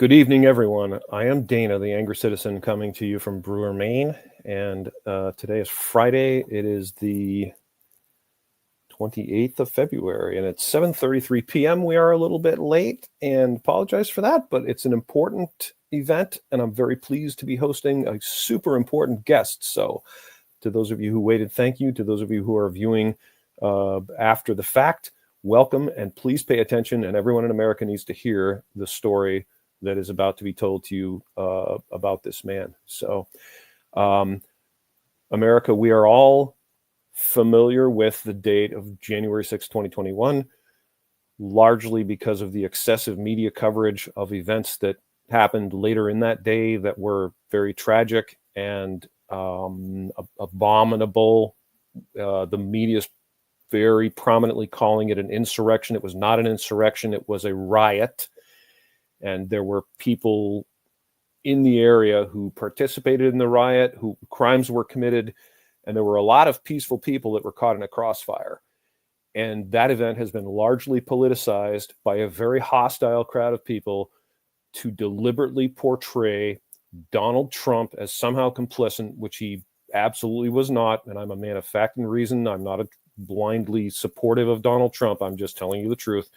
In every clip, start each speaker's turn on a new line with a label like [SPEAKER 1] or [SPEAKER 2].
[SPEAKER 1] Good evening, everyone. I am Dana, the Angry Citizen, coming to you from Brewer, Maine. And today is Friday. It is the 28th of February, and it's 7:33 p.m. We are a little bit late, and apologize for that, but it's an important event, and I'm very pleased to be hosting a super important guest. So to those of you who waited, thank you. To those of you who are viewing after the fact, welcome, and please pay attention. And everyone in America needs to hear the story that is about to be told to you about this man. So, America, we are all familiar with the date of January 6, 2021, largely because of the excessive media coverage of events that happened later in that day that were very tragic and abominable. The media is very prominently calling it an insurrection. It was not an insurrection. It was a riot. And there were people in the area who participated in the riot, who crimes were committed, and there were a lot of peaceful people that were caught in a crossfire. And that event has been largely politicized by a very hostile crowd of people to deliberately portray Donald Trump as somehow complicit, which he absolutely was not. And I'm a man of fact and reason. I'm not blindly supportive of Donald Trump. I'm just telling you the truth.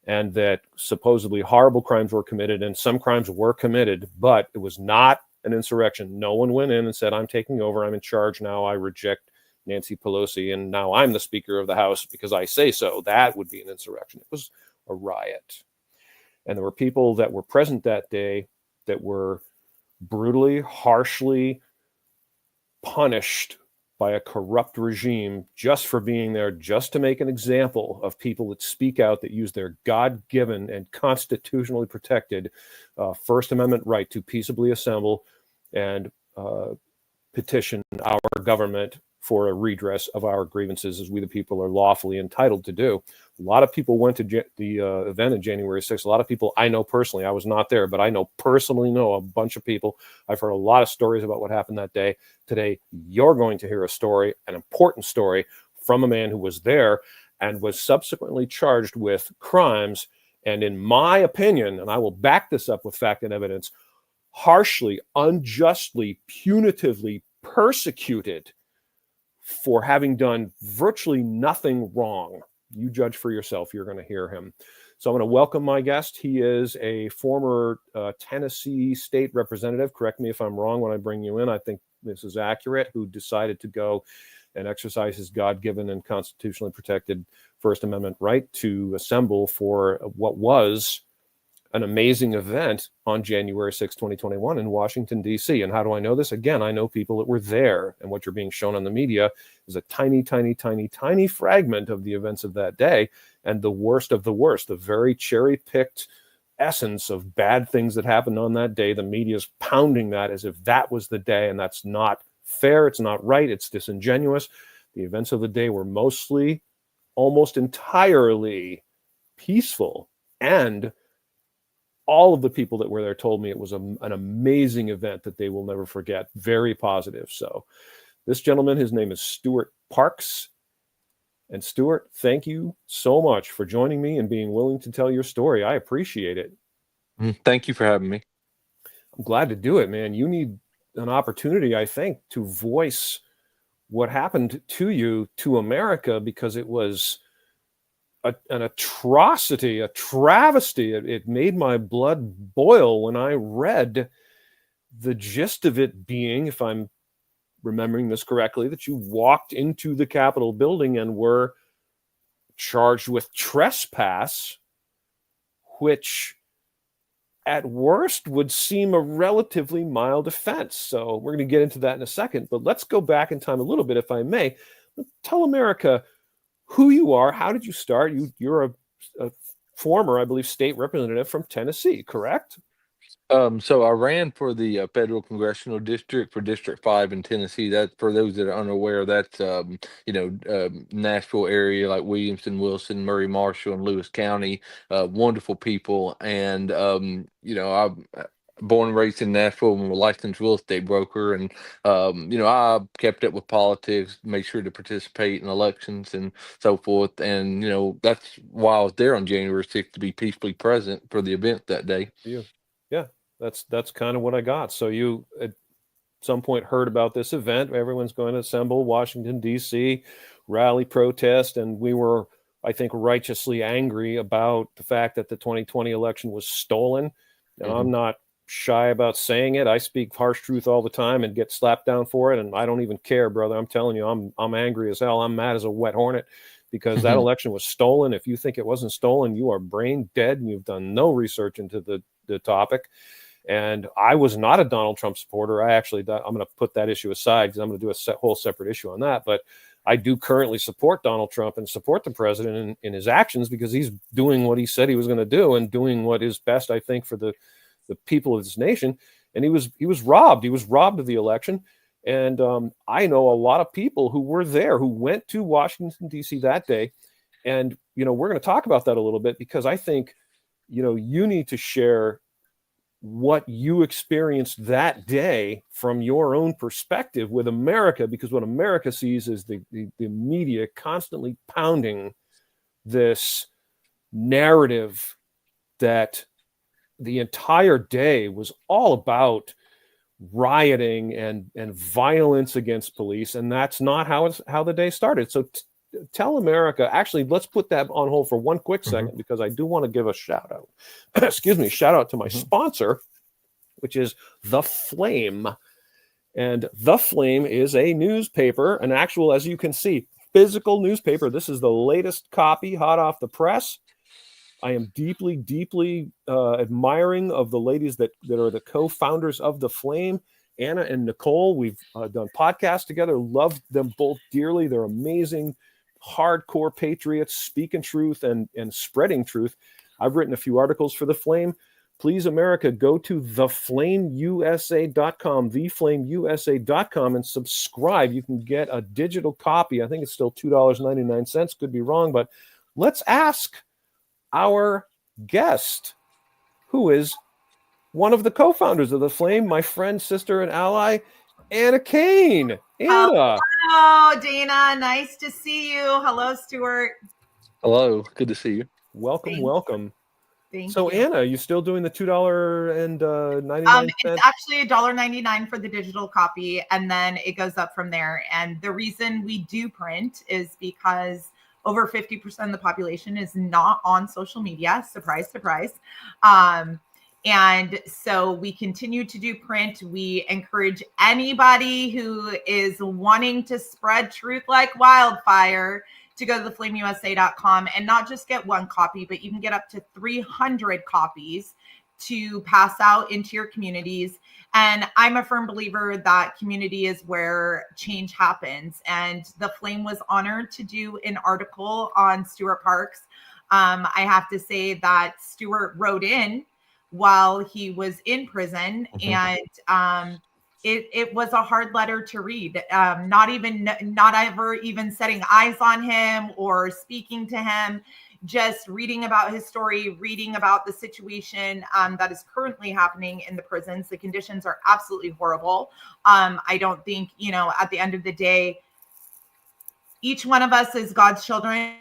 [SPEAKER 1] And that supposedly horrible crimes were committed, and some crimes were committed, but it was not an insurrection. No one went in and said, I'm taking over, I'm in charge now, I reject Nancy Pelosi, and now I'm the Speaker of the House because I say so. That would be an insurrection. It was a riot. And there were people that were present that day that were brutally, harshly punished by a corrupt regime just for being there, just to make an example of people that speak out, that use their God-given and constitutionally protected First Amendment right to peaceably assemble and petition our government for a redress of our grievances, as we the people are lawfully entitled to do. A lot of people went to the event on January 6th. A lot of people I know personally. I was not there, but I personally know a bunch of people. I've heard a lot of stories about what happened that day. Today, you're going to hear a story, an important story, from a man who was there and was subsequently charged with crimes. And in my opinion, and I will back this up with fact and evidence, harshly, unjustly, punitively persecuted for having done virtually nothing wrong. You judge for yourself. You're going to hear him. So I'm going to welcome my guest. He is a former Tennessee state representative. Correct me if I'm wrong when I bring you in. I think this is accurate. Who decided to go and exercise his God-given and constitutionally protected First Amendment right to assemble for what was an amazing event on January 6, 2021 in Washington, D.C. And how do I know this? Again, I know people that were there, and what you're being shown on the media is a tiny, tiny, tiny, tiny fragment of the events of that day, and the worst of the worst, the very cherry-picked essence of bad things that happened on that day. The media is pounding that as if that was the day, and that's not fair, it's not right, it's disingenuous. The events of the day were mostly, almost entirely peaceful, and all of the people that were there told me it was an amazing event that they will never forget. Very positive. So this gentleman, his name is Stewart Parks. And Stewart, thank you so much for joining me and being willing to tell your story. I appreciate it.
[SPEAKER 2] Thank you for having me.
[SPEAKER 1] I'm glad to do it, man. You need an opportunity, I think, to voice what happened to you to America, because it was an atrocity, a travesty. It made my blood boil when I read the gist of it being, if I'm remembering this correctly, that you walked into the Capitol building and were charged with trespass, which at worst would seem a relatively mild offense. So we're going to get into that in a second, but let's go back in time a little bit, if I may. Tell America who you are. How did you start? You're a former, I believe, state representative from Tennessee, correct?
[SPEAKER 2] So I ran for the federal congressional district for District 5 in Tennessee. That, for those that are unaware, that's Nashville area, like Williamson, Wilson, Murray, Marshall, and Lewis County. Wonderful people, and I'm born and raised in Nashville. I'm a licensed real estate broker, and I kept up with politics, made sure to participate in elections and so forth. And that's why I was there on January 6th, to be peacefully present for the event that day.
[SPEAKER 1] Yeah. That's kind of what I got. So you at some point heard about this event. Everyone's going to assemble Washington, D.C., rally, protest, and we were, I think, righteously angry about the fact that the 2020 election was stolen. And I'm not shy about saying it. I speak harsh truth all the time and get slapped down for it, and I don't even care, brother. I'm telling you, I'm angry as hell. I'm mad as a wet hornet because that election was stolen. If you think it wasn't stolen, you are brain dead and you've done no research into the topic. And I was not a Donald Trump supporter. I'm going to put that issue aside because I'm going to do a whole separate issue on that. But I do currently support Donald Trump and support the president in his actions because he's doing what he said he was going to do and doing what is best, I think, for the people of this nation. And he was robbed. He was robbed of the election. And I know a lot of people who were there, who went to Washington, D.C. that day. And, we're going to talk about that a little bit because I think, you need to share what you experienced that day from your own perspective with America, because what America sees is the media constantly pounding this narrative that the entire day was all about rioting and violence against police. And that's not how the day started. So tell America, actually, let's put that on hold for one quick second, because I do want to give a shout out, shout out to my sponsor, which is The Flame. And The Flame is a newspaper, an actual, as you can see, physical newspaper. This is the latest copy, hot off the press. I am deeply, deeply admiring of the ladies that are the co-founders of The Flame, Anna and Nicole. We've done podcasts together, loved them both dearly. They're amazing, hardcore patriots, speaking truth and spreading truth. I've written a few articles for The Flame. Please, America, go to theflameusa.com, theflameusa.com, and subscribe. You can get a digital copy. I think it's still $2.99. Could be wrong, but let's ask our guest, who is one of the co-founders of The Flame, my friend, sister, and ally, Anna Kane. Anna.
[SPEAKER 3] Hello, Dana. Nice to see you. Hello, Stewart.
[SPEAKER 2] Hello. Good to see you.
[SPEAKER 1] Welcome.
[SPEAKER 3] Thank
[SPEAKER 1] you. Anna, are you still doing the $2.99?
[SPEAKER 3] It's actually $1.99 for the digital copy, and then it goes up from there. And the reason we do print is because over 50% of the population is not on social media. Surprise, surprise. And so we continue to do print. We encourage anybody who is wanting to spread truth like wildfire to go to theflameusa.com and not just get one copy, but you can get up to 300 copies to pass out into your communities. And I'm a firm believer that community is where change happens. And The Flame was honored to do an article on Stewart Parks. I have to say that Stewart wrote in while he was in prison, and it was a hard letter to read. Not ever even setting eyes on him or speaking to him, just reading about his story, reading about the situation that is currently happening in the prisons. The conditions are absolutely horrible. I don't think, at the end of the day, each one of us is God's children,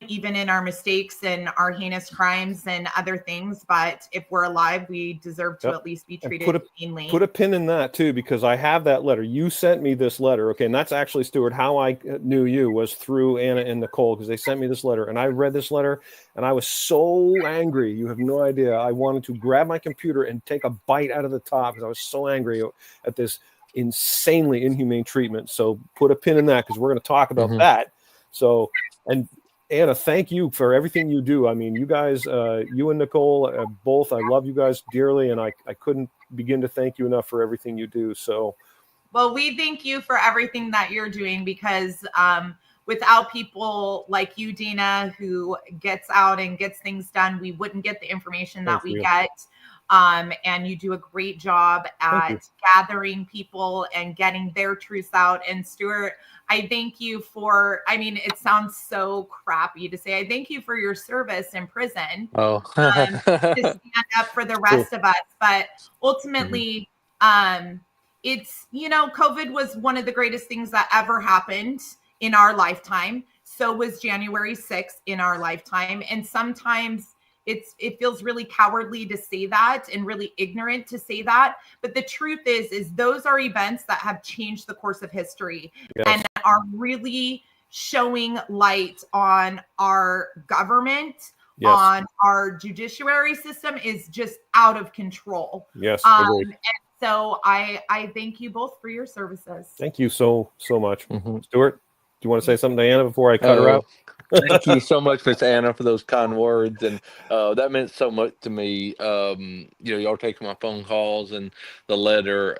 [SPEAKER 3] even in our mistakes and our heinous crimes and other things. But if we're alive, we deserve to at least be treated humanely.
[SPEAKER 1] Put a pin in that too, because I have that letter. You sent me this letter. Okay. And that's actually, Stewart, how I knew you was through Anna and Nicole, because they sent me this letter and I read this letter and I was so angry. You have no idea. I wanted to grab my computer and take a bite out of the top because I was so angry at this insanely inhumane treatment. So put a pin in that, because we're going to talk about that. So, and Anna, thank you for everything you do. I mean, you guys, you and Nicole, both, I love you guys dearly, and I couldn't begin to thank you enough for everything you do. So,
[SPEAKER 3] well, we thank you for everything that you're doing, because without people like you, Dina, who gets out and gets things done, we wouldn't get the information that we get. And you do a great job at gathering people and getting their truths out. And Stewart, I thank you for, it sounds so crappy to say, I thank you for your service in prison to stand up for the rest of us. But ultimately, it's, COVID was one of the greatest things that ever happened in our lifetime. So was January 6th in our lifetime. And sometimes it feels really cowardly to say that and really ignorant to say that. But the truth is those are events that have changed the course of history and are really showing light on our government, on our judiciary system is just out of control.
[SPEAKER 1] Yes,
[SPEAKER 3] and so I thank you both for your services.
[SPEAKER 1] Thank you so much. Stewart, do you want to say something to Anna before I cut her out?
[SPEAKER 2] Thank you so much, Miss Anna, for those kind words, and that meant so much to me. Y'all taking my phone calls and the letter.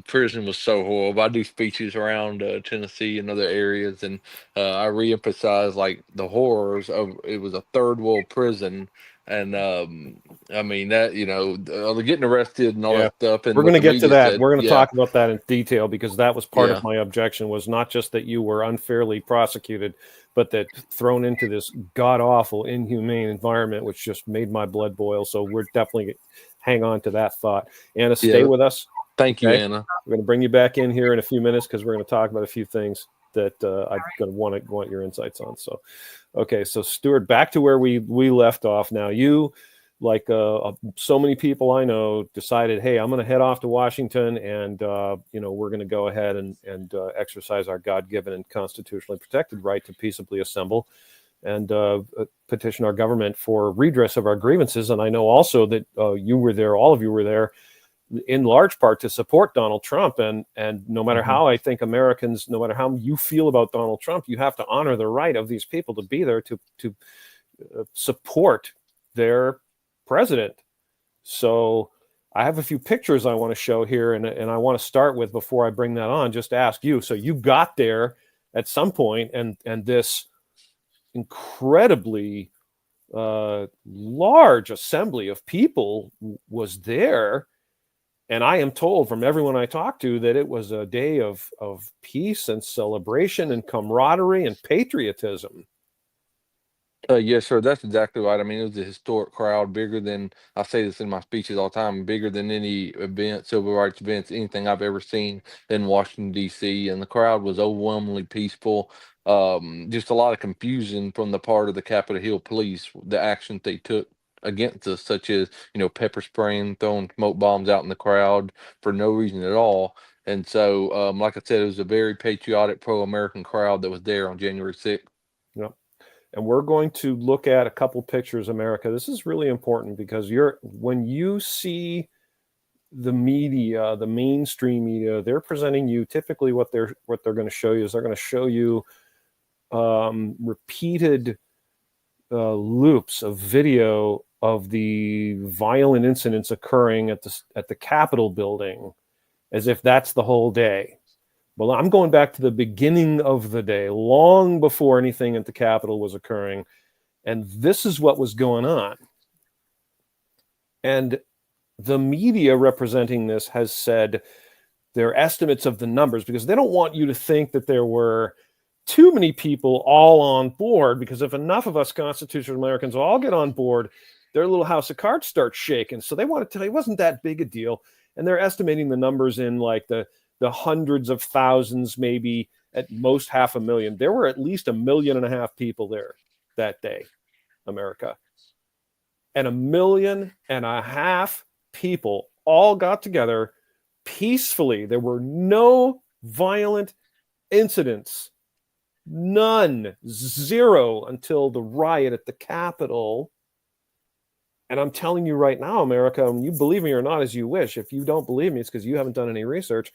[SPEAKER 2] Prison was so horrible. I do speeches around Tennessee and other areas, and I reemphasize like the horrors of it was a third world prison. And I mean that getting arrested and all that stuff. And
[SPEAKER 1] we're going to get to that. We're going to talk
[SPEAKER 2] yeah.
[SPEAKER 1] about that in detail, because that was part of my objection, was not just that you were unfairly prosecuted, but that thrown into this god awful, inhumane environment, which just made my blood boil. So we're definitely hang on to that thought. Anna, stay with us.
[SPEAKER 2] Thank you, Anna.
[SPEAKER 1] We're going to bring you back in here in a few minutes, because we're going to talk about a few things that I'm going to want your insights on. So, okay. So Stewart, back to where we left off. Now you, like so many people I know, decided, hey, I'm going to head off to Washington, and we're going to go ahead and exercise our God-given and constitutionally protected right to peaceably assemble and petition our government for redress of our grievances. And I know also that you were there, all of you were there, in large part to support Donald Trump. And no matter how I think Americans, no matter how you feel about Donald Trump, you have to honor the right of these people to be there to support their president. So I have a few pictures I want to show here, and I want to start with, before I bring that on, just to ask you. So you got there at some point, and this incredibly large assembly of people was there. And I am told from everyone I talked to that it was a day of peace and celebration and camaraderie and patriotism.
[SPEAKER 2] Yes, sir. That's exactly right. I mean, it was a historic crowd, bigger than, I say this in my speeches all the time, bigger than any event, civil rights events, anything I've ever seen in Washington, D.C. And the crowd was overwhelmingly peaceful. Just a lot of confusion from the part of the Capitol Hill police, the actions they took against us, such as, pepper spraying, throwing smoke bombs out in the crowd for no reason at all. And so, like I said, it was a very patriotic, pro-American crowd that was there on January 6th.
[SPEAKER 1] Yep. And we're going to look at a couple pictures, America. This is really important, because when you see the media, the mainstream media, they're presenting you typically what they're going to show you is they're going to show you repeated loops of video of the violent incidents occurring at the Capitol building, as if that's the whole day. Well, I'm going back to the beginning of the day, long before anything at the Capitol was occurring. And this is what was going on. And the media representing this has said their estimates of the numbers, because they don't want you to think that there were too many people all on board, because if enough of us constitutional Americans all get on board, their little house of cards starts shaking. So they want to tell you it wasn't that big a deal. And they're estimating the numbers in like the hundreds of thousands, maybe at most 500,000. There were at least 1.5 million people there that day, America. And 1.5 million people all got together peacefully. There were no violent incidents. None. Zero until the riot at the Capitol. And I'm telling you right now, America, and you believe me or not as you wish. If you don't believe me, it's because you haven't done any research.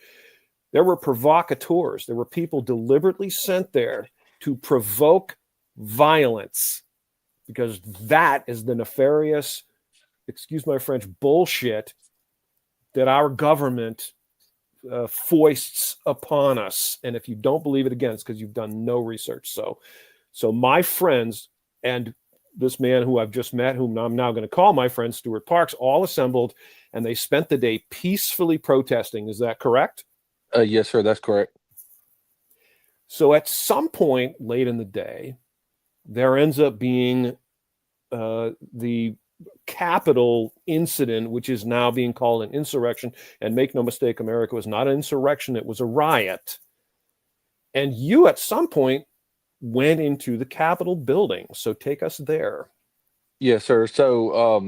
[SPEAKER 1] There were provocateurs. There were people deliberately sent there to provoke violence, because that is the nefarious, excuse my French, bullshit that our government foists upon us. And if you don't believe it, again, it's because you've done no research. So my friends and this man who I've just met, whom I'm now going to call my friend Stewart Parks, all assembled, and they spent the day peacefully protesting. Is that correct?
[SPEAKER 2] Yes, sir. That's correct.
[SPEAKER 1] So at some point late in the day, there ends up being the Capitol incident, which is now being called an insurrection. And make no mistake, America was not an insurrection. It was a riot. And you at some point went into the Capitol building. So take us there.
[SPEAKER 2] Yes, sir. So,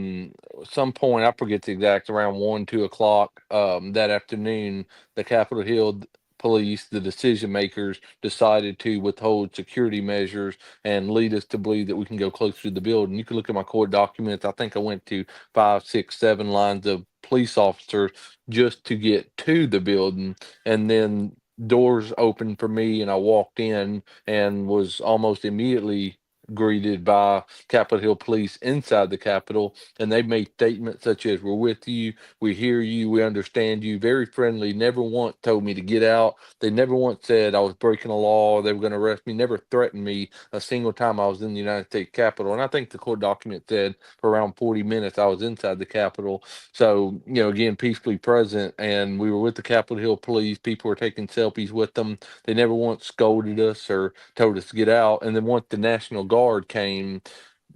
[SPEAKER 2] some point, I forget the exact, around 1, 2 o'clock, that afternoon, the Capitol Hill police, the decision makers, decided to withhold security measures and lead us to believe that we can go closer to the building. You can look at my court documents. I think I went to 5, 6, 7 lines of police officers just to get to the building, and then doors opened for me, and I walked in and was almost immediately greeted by Capitol Hill police inside the Capitol, and they made statements such as, "We're with you, we hear you, we understand you." Very friendly. Never once told me to get out. They never once said I was breaking a law, they were going to arrest me. Never threatened me a single time I was in the United States Capitol. And I think the court document said for around 40 minutes I was inside the Capitol. So, again, peacefully present, and we were with the Capitol Hill police. People were taking selfies with them. They never once scolded us or told us to get out. And then once the National Guard came,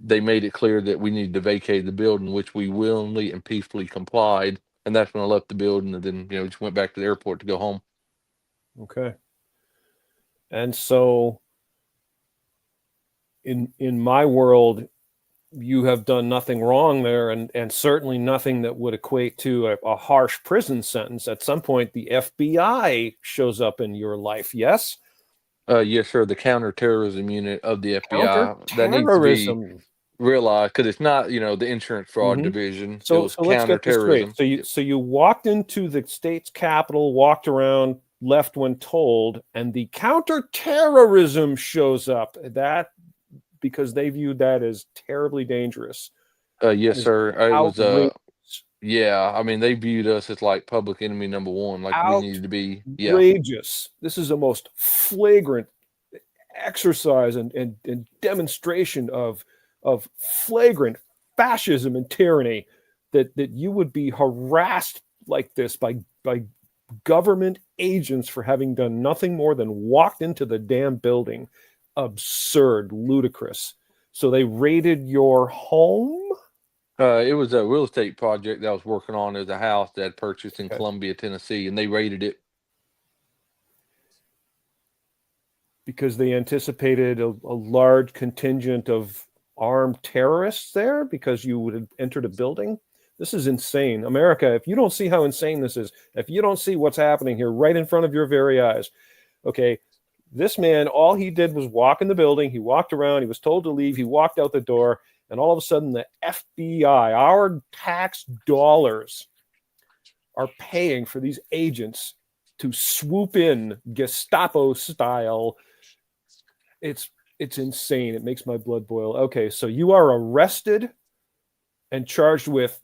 [SPEAKER 2] they made it clear that we needed to vacate the building, which we willingly and peacefully complied. And that's when I left the building, and then just went back to the airport to go home.
[SPEAKER 1] Okay. And so in my world, you have done nothing wrong there, and certainly nothing that would equate to a harsh prison sentence. At some point, the FBI shows up in your life, yes?
[SPEAKER 2] Yes, sir. The counterterrorism unit of the FBI that needs to be
[SPEAKER 1] Counterterrorism.
[SPEAKER 2] realized, because it's not, the insurance fraud
[SPEAKER 1] Mhm.
[SPEAKER 2] division. It
[SPEAKER 1] So
[SPEAKER 2] was
[SPEAKER 1] let's get this straight.
[SPEAKER 2] counterterrorism.
[SPEAKER 1] So you walked into the state's capitol, walked around, left when told, and the counterterrorism shows up. That because they viewed that as terribly dangerous. That
[SPEAKER 2] Yes,
[SPEAKER 1] is
[SPEAKER 2] sir. It was
[SPEAKER 1] outrageous.
[SPEAKER 2] yeah. I mean, they viewed us as like public enemy number one, like we needed to be. Yeah.
[SPEAKER 1] Outrageous. This is the most flagrant exercise and demonstration of flagrant fascism and tyranny that you would be harassed like this by government agents for having done nothing more than walked into the damn building. Absurd, ludicrous. So they raided your home?
[SPEAKER 2] It was a real estate project that I was working on as a house that I'd purchased in
[SPEAKER 1] Okay.
[SPEAKER 2] Columbia, Tennessee, and they raided it.
[SPEAKER 1] Because they anticipated a large contingent of armed terrorists there because you would have entered a building. This is insane. America, if you don't see how insane this is, if you don't see what's happening here right in front of your very eyes, okay, this man, all he did was walk in the building. He walked around. He was told to leave. He walked out the door. And all of a sudden, the FBI, our tax dollars, are paying for these agents to swoop in Gestapo style. It's insane. It makes my blood boil. Okay, so you are arrested and charged with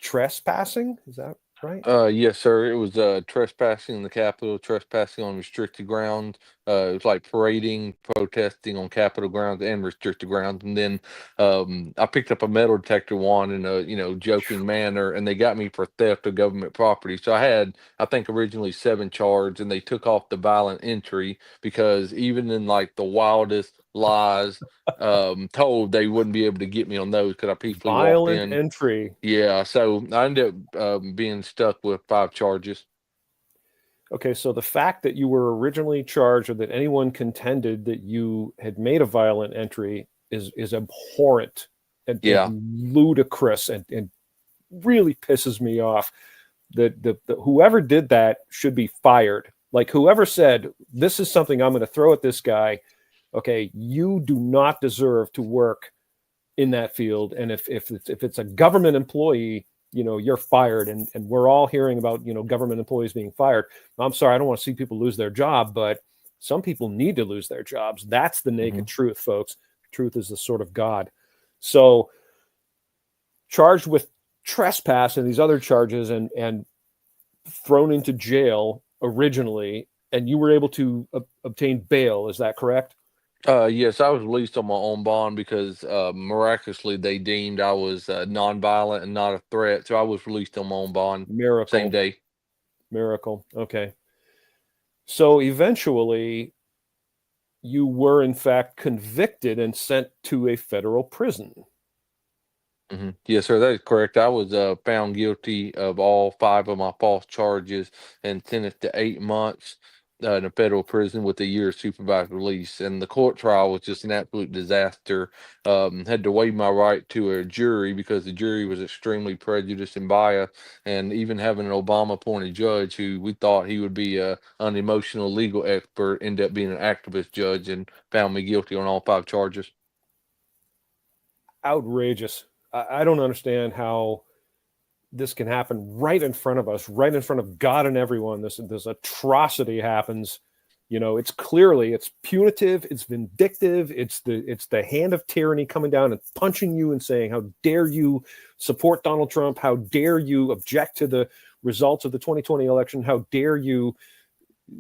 [SPEAKER 1] trespassing. Is that right?
[SPEAKER 2] Yes, sir. It was trespassing in the Capitol, trespassing on restricted grounds. It was like parading, protesting on Capitol grounds and restricted grounds. And then I picked up a metal detector wand in a joking manner, and they got me for theft of government property. So I had, I think, originally 7 charges, and they took off the violent entry because even in like the wildest lies told, they wouldn't be able to get me on those because I peacefully walked
[SPEAKER 1] Violent
[SPEAKER 2] in.
[SPEAKER 1] entry.
[SPEAKER 2] Yeah, so I ended up being stuck with 5 charges.
[SPEAKER 1] Okay, so the fact that you were originally charged or that anyone contended that you had made a violent entry is abhorrent
[SPEAKER 2] Yeah.
[SPEAKER 1] and ludicrous and really pisses me off. The whoever did that should be fired. Like whoever said this is something I'm going to throw at this guy. Okay, you do not deserve to work in that field. And if it's a government employee, you're fired. And we're all hearing about government employees being fired. I'm sorry, I don't want to see people lose their job, but some people need to lose their jobs. That's the naked truth, folks. Truth is the sword of God. So charged with trespass and these other charges and thrown into jail originally, and you were able to obtain bail. Is that correct?
[SPEAKER 2] Yes, I was released on my own bond because miraculously they deemed I was nonviolent and not a threat. So I was released on my own bond same
[SPEAKER 1] Miracle.
[SPEAKER 2] day.
[SPEAKER 1] Miracle. Okay. So eventually you were in fact convicted and sent to a federal prison.
[SPEAKER 2] Yes, sir, that is correct. I was found guilty of all 5 of my false charges and sentenced to 8 months. in a federal prison with a year of supervised release. And the court trial was just an absolute disaster. Had to waive my right to a jury because the jury was extremely prejudiced and biased. And even having an Obama appointed judge who we thought he would be an unemotional legal expert ended up being an activist judge and found me guilty on all 5 charges.
[SPEAKER 1] Outrageous. I don't understand how this can happen right in front of us, right in front of God and everyone. This atrocity happens. It's punitive, it's vindictive, it's the hand of tyranny coming down and punching you and saying, how dare you support Donald Trump? How dare you object to the results of the 2020 election? How dare you?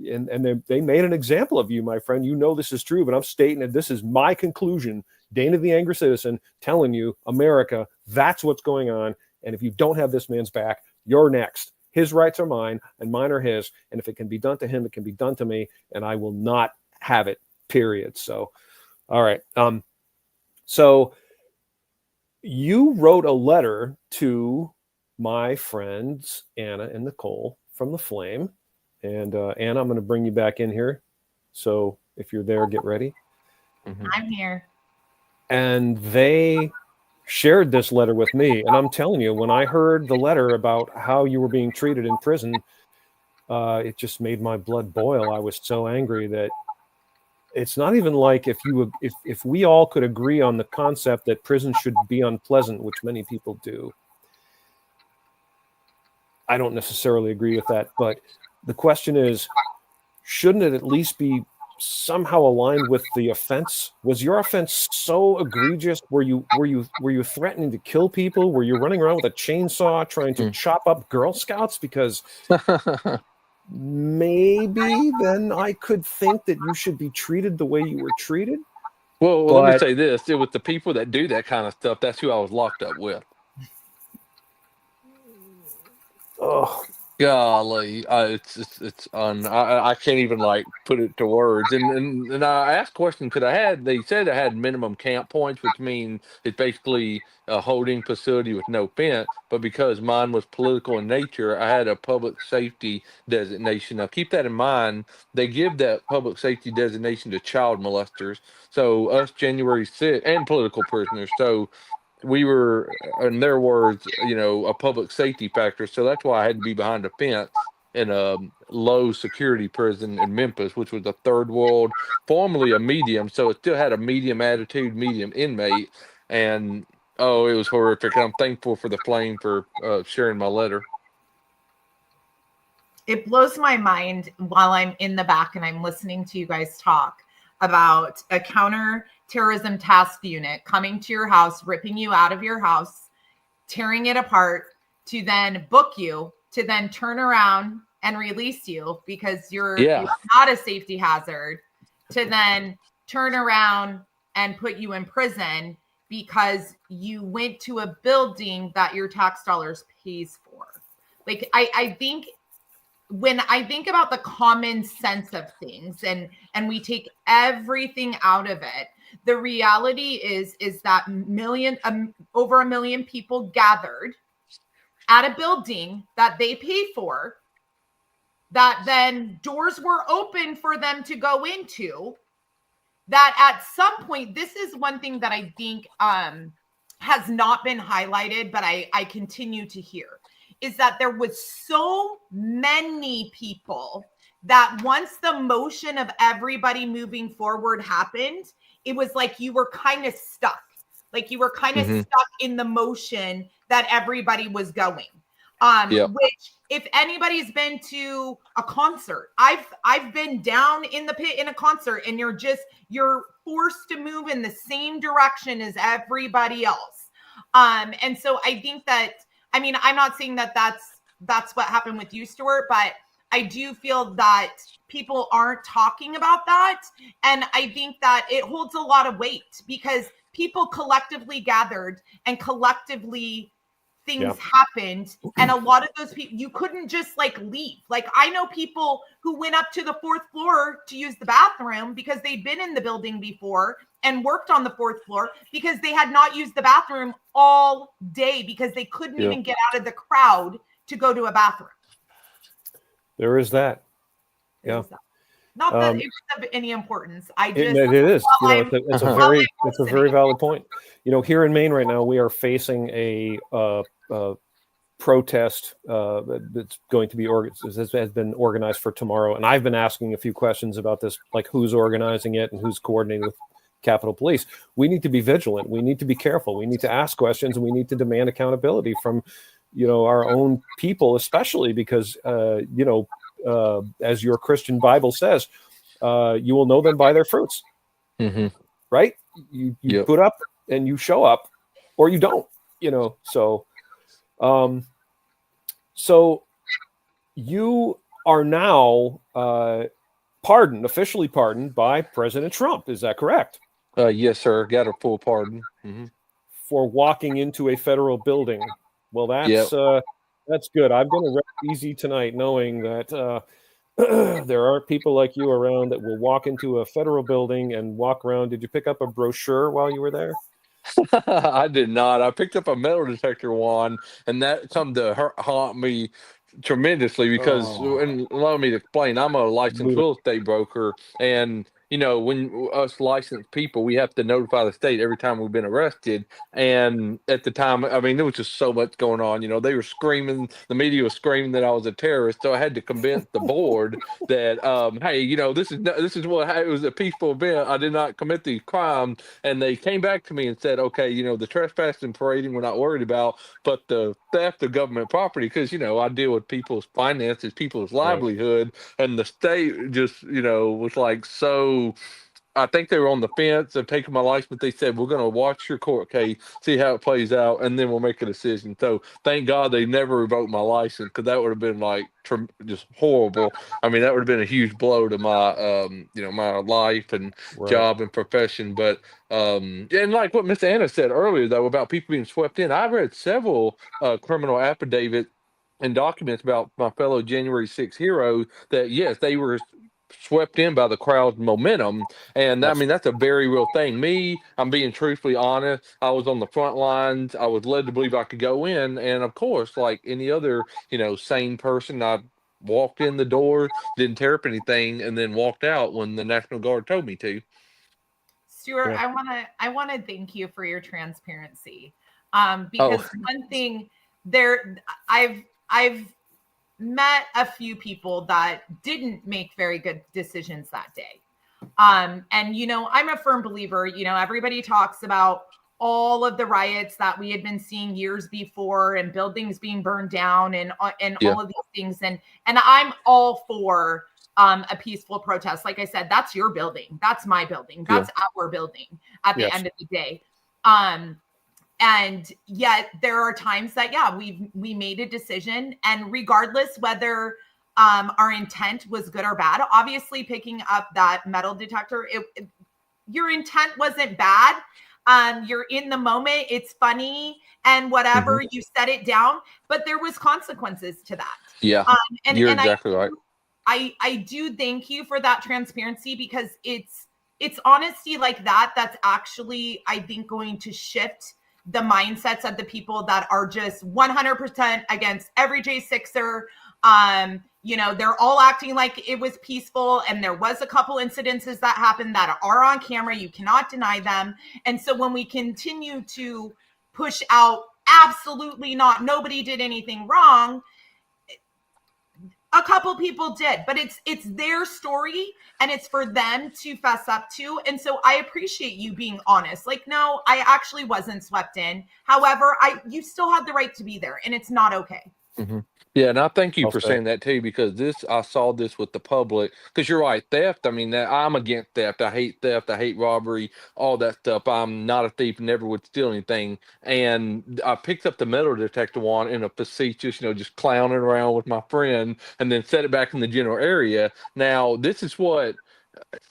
[SPEAKER 1] And they made an example of you, my friend. This is true, but I'm stating that this is my conclusion. Dana the Angry Citizen telling you, America, that's what's going on. And if you don't have this man's back, you're next. His rights are mine and mine are his. And if it can be done to him, it can be done to me. And I will not have it, period. So, all right. So you wrote a letter to my friends, Anna and Nicole from The Flame. And Anna, I'm going to bring you back in here. So if you're there, get ready.
[SPEAKER 3] I'm here.
[SPEAKER 1] And they shared this letter with me. And I'm telling you, when I heard the letter about how you were being treated in prison, it just made my blood boil. I was so angry that it's not even like if we all could agree on the concept that prison should be unpleasant, which many people do. I don't necessarily agree with that, but the question is, shouldn't it at least be somehow aligned with the offense? Was your offense so egregious? Were you threatening to kill people? Were you running around with a chainsaw trying to chop up Girl Scouts? Because maybe then I could think that you should be treated the way you were treated.
[SPEAKER 2] Well, let me say this: with the people that do that kind of stuff, that's who I was locked up with.
[SPEAKER 1] Oh,
[SPEAKER 2] golly, I can't even put it to words. And I asked questions because they said I had minimum camp points, which means it's basically a holding facility with no fence. But because mine was political in nature, I had a public safety designation. Now keep that in mind. They give that public safety designation to child molesters. So us January 6th and political prisoners. So we were, in their words, a public safety factor. So that's why I had to be behind a fence in a low security prison in Memphis, which was a third world, formerly a medium. So it still had a medium attitude, medium inmate. And, it was horrific. And I'm thankful for the Flame for sharing my letter.
[SPEAKER 3] It blows my mind while I'm in the back and I'm listening to you guys talk about a counterterrorism task unit coming to your house, ripping you out of your house, tearing it apart, to then book you, to then turn around and release you because you're not a safety hazard, to then turn around and put you in prison because you went to a building that your tax dollars pays for. I think when I think about the common sense of things and we take everything out of it, the reality is that over 1 million people gathered at a building that they paid for, that then doors were open for them to go into, that at some point, this is one thing that I think has not been highlighted, but I continue to hear, is that there was so many people that once the motion of everybody moving forward happened, it was like you were kind of stuck. Like you were kind of stuck in the motion that everybody was going. Which, if anybody's been to a concert, I've been down in the pit in a concert, and you're forced to move in the same direction as everybody else. And so I think that, I mean, I'm not saying that that's what happened with you, Stewart, but I do feel that people aren't talking about that. And I think that it holds a lot of weight because people collectively gathered and collectively things happened. And a lot of those people, you couldn't just leave. I know people who went up to the 4th floor to use the bathroom because they'd been in the building before and worked on the 4th floor because they had not used the bathroom all day because they couldn't even get out of the crowd to go to a bathroom.
[SPEAKER 1] There is that. Yeah.
[SPEAKER 3] Not that it's of any importance. I just
[SPEAKER 1] it is. It's a very valid point. Here in Maine right now, we are facing a protest that's going to be has been organized for tomorrow, and I've been asking a few questions about this, like who's organizing it and who's coordinating with Capitol Police. We need to be vigilant. We need to be careful. We need to ask questions, and we need to demand accountability from our own people, especially because as your Christian Bible says, you will know them by their fruits.
[SPEAKER 2] Mm-hmm.
[SPEAKER 1] Right? You put up and you show up, or you don't. So you are now officially pardoned by President Trump. Is that correct?
[SPEAKER 2] Yes, sir. Got a full pardon. Mm-hmm.
[SPEAKER 1] For walking into a federal building. Well, that's good. I'm going to rest easy tonight knowing that there are people like you around that will walk into a federal building and walk around. Did you pick up a brochure while you were there?
[SPEAKER 2] I did not. I picked up a metal detector wand, and that come to haunt me tremendously because, and allow me to explain, I'm a licensed real estate broker, and when us licensed people, we have to notify the state every time we've been arrested. And at the time, I mean, there was just so much going on. They were screaming, the media was screaming that I was a terrorist. So I had to convince the board that, hey, this is what it was, a peaceful event. I did not commit these crimes. And they came back to me and said, okay, the trespassing and parading we're not worried about, but the theft of government property, because I deal with people's finances, people's livelihood, and the state just was like, so I think they were on the fence of taking my license, but they said, we're going to watch your court case, see how it plays out, and then we'll make a decision. So thank God they never revoked my license, because that would have been like just horrible. I mean, that would have been a huge blow to my my life and job and profession. But and like what Miss Anna said earlier, though, about people being swept in, I've read several criminal affidavits and documents about my fellow January 6 heroes that, yes, they were swept in by the crowd's momentum. And I mean, that's a very real thing. I'm being truthfully honest. I was on the front lines. I was led to believe I could go in. And of course, like any other, sane person, I walked in the door, didn't tear up anything, and then walked out when the National Guard told me to.
[SPEAKER 3] Stewart, I want to thank you for your transparency. Because one thing I've met a few people that didn't make very good decisions that day. And, I'm a firm believer, everybody talks about all of the riots that we had been seeing years before and buildings being burned down and all of these things. And I'm all for a peaceful protest. Like I said, that's your building. That's my building. That's our building at the end of the day. And yet there are times that, we made a decision, and regardless whether our intent was good or bad, obviously picking up that metal detector, your intent wasn't bad. You're in the moment. It's funny and whatever, you set it down, but there was consequences to that.
[SPEAKER 2] Yeah. You're exactly right.
[SPEAKER 3] I do thank you for that transparency, because it's honesty like that that's actually, I think, going to shift the mindsets of the people that are just 100% against every J6er. They're all acting like it was peaceful, and there was a couple incidences that happened that are on camera. You cannot deny them. And so when we continue to push out, absolutely not, nobody did anything wrong, a couple people did, but it's their story, and it's for them to fess up to. And so I appreciate you being honest. Like, no, I actually wasn't swept in. However, you still had the right to be there, and it's not okay.
[SPEAKER 2] Mm-hmm. Yeah, and I thank you for saying that too, because I saw this with the public. Because you're right, theft. I mean, I'm against theft. I hate robbery, all that stuff. I'm not a thief, never would steal anything. And I picked up the metal detector wand in a facetious, just clowning around with my friend, and then set it back in the general area. Now, this is what,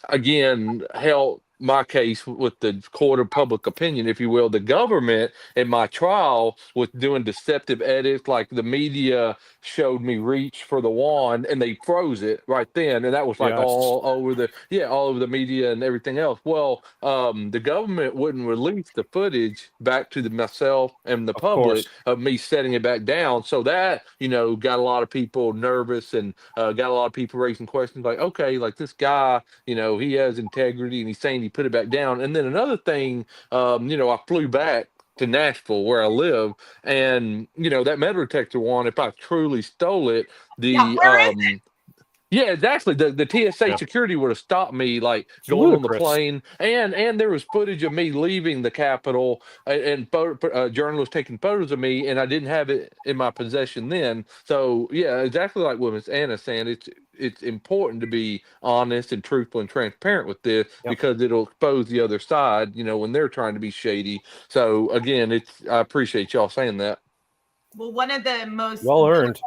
[SPEAKER 2] again, helped my case with the court of public opinion, if you will. The government in my trial was doing deceptive edits, like the media showed me reach for the wand and they froze it right then, and that was like
[SPEAKER 1] Yes,
[SPEAKER 2] all over the media and everything else. Well, the government wouldn't release the footage back to myself and the
[SPEAKER 1] of course.
[SPEAKER 2] public of me setting it back down, so that got a lot of people nervous, and got a lot of people raising questions like, okay, like this guy, he has integrity and he's saying he put it back down. And then another thing, I flew back to Nashville where I live, and that metal detector wand, if I truly stole it,
[SPEAKER 3] Yeah,
[SPEAKER 2] the
[SPEAKER 3] where is
[SPEAKER 2] yeah, exactly. The TSA
[SPEAKER 1] Yeah,
[SPEAKER 2] security would have stopped me, like
[SPEAKER 1] it's
[SPEAKER 2] going on the
[SPEAKER 1] ludicrous.
[SPEAKER 2] plane, and there was footage of me leaving the Capitol, and journalists taking photos of me, and I didn't have it in my possession then. So yeah, exactly like what Miss Anna's saying, it's important to be honest and truthful and transparent with this,
[SPEAKER 1] Yep.
[SPEAKER 2] because it'll expose the other side, when they're trying to be shady. So again, I appreciate y'all saying that.
[SPEAKER 3] Well, one of the most
[SPEAKER 1] Well earned.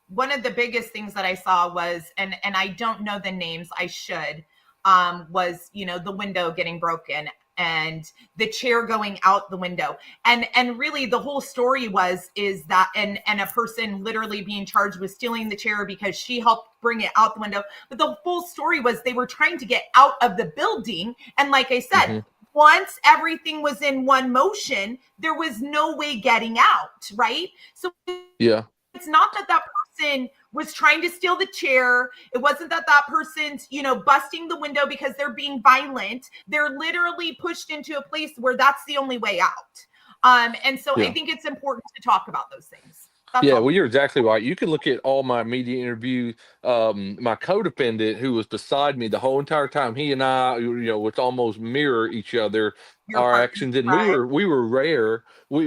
[SPEAKER 3] one of the biggest things that I saw was, and I don't know the names, I should, was, the window getting broken and the chair going out the window. And really the whole story is that, and a person literally being charged with stealing the chair because she helped bring it out the window. But the full story was they were trying to get out of the building. And like I said, once everything was in one motion, there was no way getting out, right? So
[SPEAKER 2] Yeah.
[SPEAKER 3] it's not that person was trying to steal the chair. It wasn't that person's, busting the window because they're being violent. They're literally pushed into a place where that's the only way out. And so I think it's important to talk about those things.
[SPEAKER 2] Well, you're exactly right. You can look at all my media interviews. My co-defendant, who was beside me the whole entire time, he and I, would almost mirror each other, our actions, and we were rare. We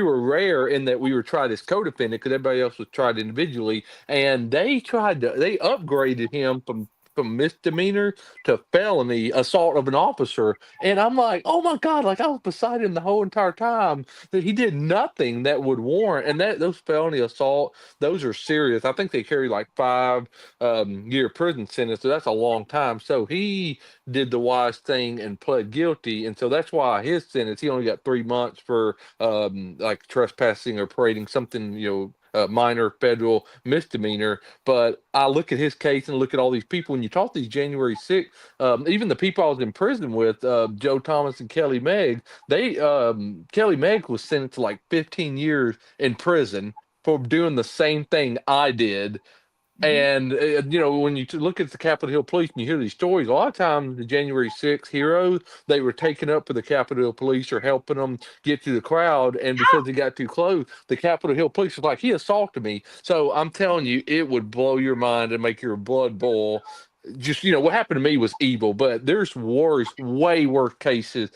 [SPEAKER 2] were rare in that we were tried as co-defendant because everybody else was tried individually, and they upgraded him from misdemeanor to felony assault of an officer. And I'm like, oh my God, like I was beside him the whole entire time, that he did nothing that would warrant. And those felony assault, those are serious. I think they carry like 5-year prison sentence. So that's a long time. So he did the wise thing and pled guilty. And so that's why his sentence, he only got 3 months for like trespassing or parading, something, minor federal misdemeanor. But I look at his case and look at all these people. When you talk to these January 6th, even the people I was in prison with, Joe Thomas and Kelly Megg, Kelly Megg was sentenced to like 15 years in prison for doing the same thing I did. And, when you look at the Capitol Hill Police and you hear these stories, a lot of times the January 6th heroes, they were taken up for the Capitol Hill Police or helping them get through the crowd. And because they got too close, the Capitol Hill Police was like, he assaulted me. So I'm telling you, it would blow your mind and make your blood boil. Just, what happened to me was evil, but there's way worse cases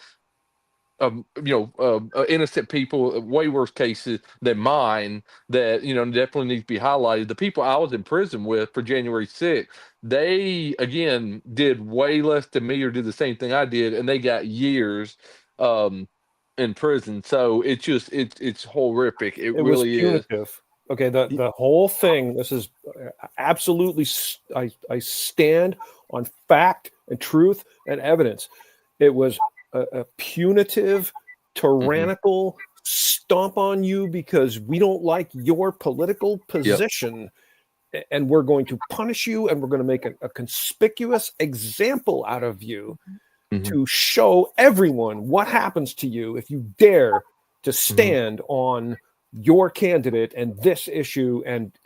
[SPEAKER 2] innocent people, way worse cases than mine that, definitely need to be highlighted. The people I was in prison with for January 6th, they, again, did way less than me or did the same thing I did, and they got years in prison. So it's horrific. It
[SPEAKER 1] was
[SPEAKER 2] really
[SPEAKER 1] punitive.
[SPEAKER 2] is.
[SPEAKER 1] Okay, the whole thing, this is absolutely, I stand on fact and truth and evidence. It was a punitive, tyrannical stomp on you because we don't like your political position. And we're going to punish you, and we're going to make a conspicuous example out of you to show everyone what happens to you if you dare to stand on your candidate and this issue and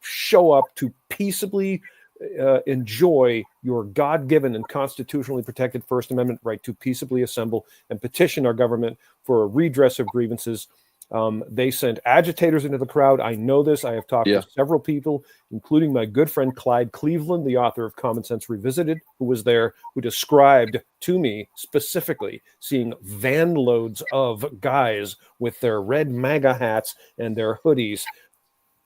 [SPEAKER 1] show up to peaceably enjoy your God-given and constitutionally protected First Amendment right to peaceably assemble and petition our government for a redress of grievances. They sent agitators into the crowd. I know this. I have talked to several people, including my good friend Clyde Cleveland, the author of Common Sense Revisited, who was there, who described to me specifically seeing van loads of guys with their red MAGA hats and their hoodies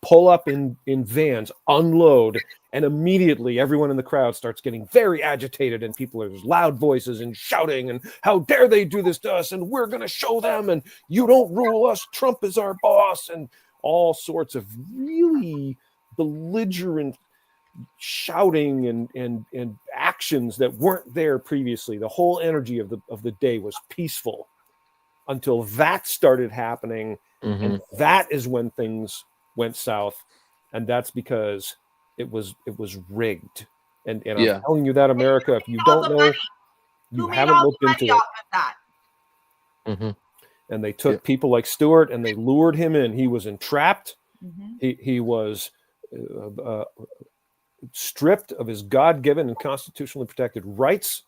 [SPEAKER 1] pull up in vans, unload, and immediately everyone in the crowd starts getting very agitated, and people are loud voices and shouting, and how dare they do this to us, and we're going to show them, and you don't rule us, Trump is our boss, and all sorts of really belligerent shouting and actions that weren't there previously. The whole energy of the day was peaceful until that started happening. And that is when things went south. And that's because it was rigged. And I'm telling you that, America, if you don't know, you haven't looked into it.
[SPEAKER 3] Off of that?
[SPEAKER 1] And they took people like Stewart and they lured him in. He was entrapped. He was stripped of his God-given and constitutionally protected rights.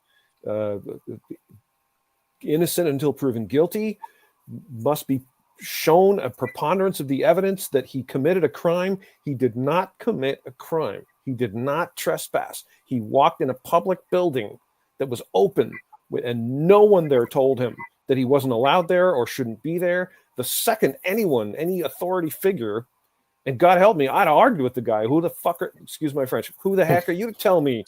[SPEAKER 1] Innocent until proven guilty. Must be shown a preponderance of the evidence that he committed a crime. He did not commit a crime. He did not trespass. He walked in a public building that was open, and no one there told him that he wasn't allowed there or shouldn't be there. The second any authority figure, and God help me, I'd argue with the guy. Who the fucker, excuse my French, who the heck are you to tell me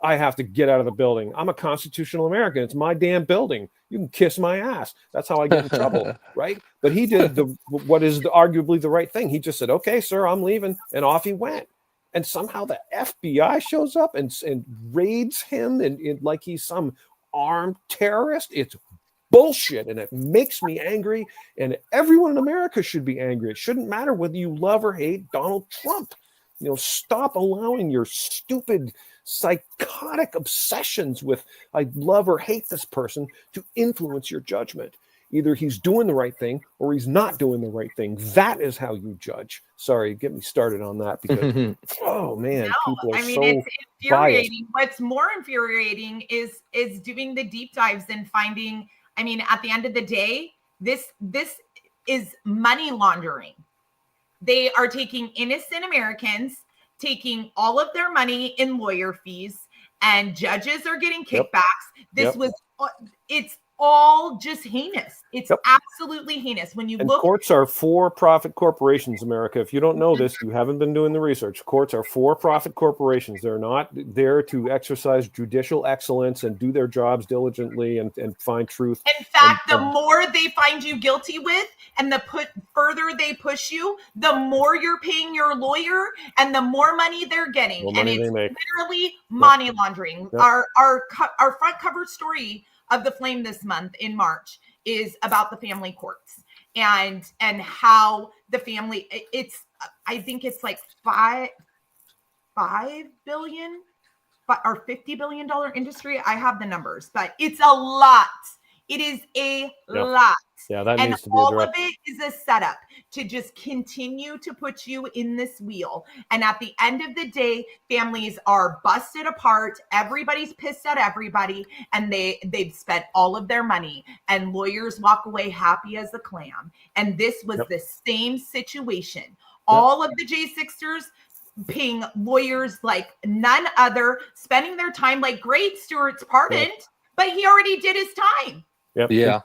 [SPEAKER 1] I have to get out of the building? I'm a constitutional American. It's my damn building. You can kiss my ass. That's how I get in trouble, right? But he did what is arguably the right thing. He just said, okay, sir, I'm leaving. And off he went. And somehow the FBI shows up and raids him and like he's some armed terrorist. It's bullshit, and it makes me angry, and everyone in America should be angry. It shouldn't matter whether you love or hate Donald Trump. Stop allowing your stupid psychotic obsessions with I love or hate this person to influence your judgment. Either he's doing the right thing or he's not doing the right thing. That is how you judge. Sorry, get me started on that because oh man, people are so
[SPEAKER 3] it's infuriating. Biased. What's more infuriating is doing the deep dives and finding, I mean, at the end of the day, this is money laundering. They are taking innocent Americans, taking all of their money in lawyer fees, and judges are getting kickbacks. It's all just heinous. It's absolutely heinous. When you look,
[SPEAKER 1] courts are for-profit corporations, America. If you don't know this, you haven't been doing the research. Courts are for-profit corporations. They're not there to exercise judicial excellence and do their jobs diligently and find truth.
[SPEAKER 3] In fact, the more they find you guilty with and the further they push you, the more you're paying your lawyer and the more money they're getting.
[SPEAKER 1] And it's
[SPEAKER 3] literally money laundering. Our front cover story of the Flame this month in March is about the family courts and how the family, I think it's like $5 billion or $50 billion industry. I have the numbers, but it's a lot. It is a lot.
[SPEAKER 1] Yeah, that needs to be
[SPEAKER 3] all
[SPEAKER 1] addressed.
[SPEAKER 3] of it is a setup to just continue to put you in this wheel. And at the end of the day, families are busted apart. Everybody's pissed at everybody, and they've spent all of their money. And lawyers walk away happy as a clam. And this was the same situation. All of the J6ers paying lawyers like none other, spending their time like great Stewart's pardoned, but he already did his time.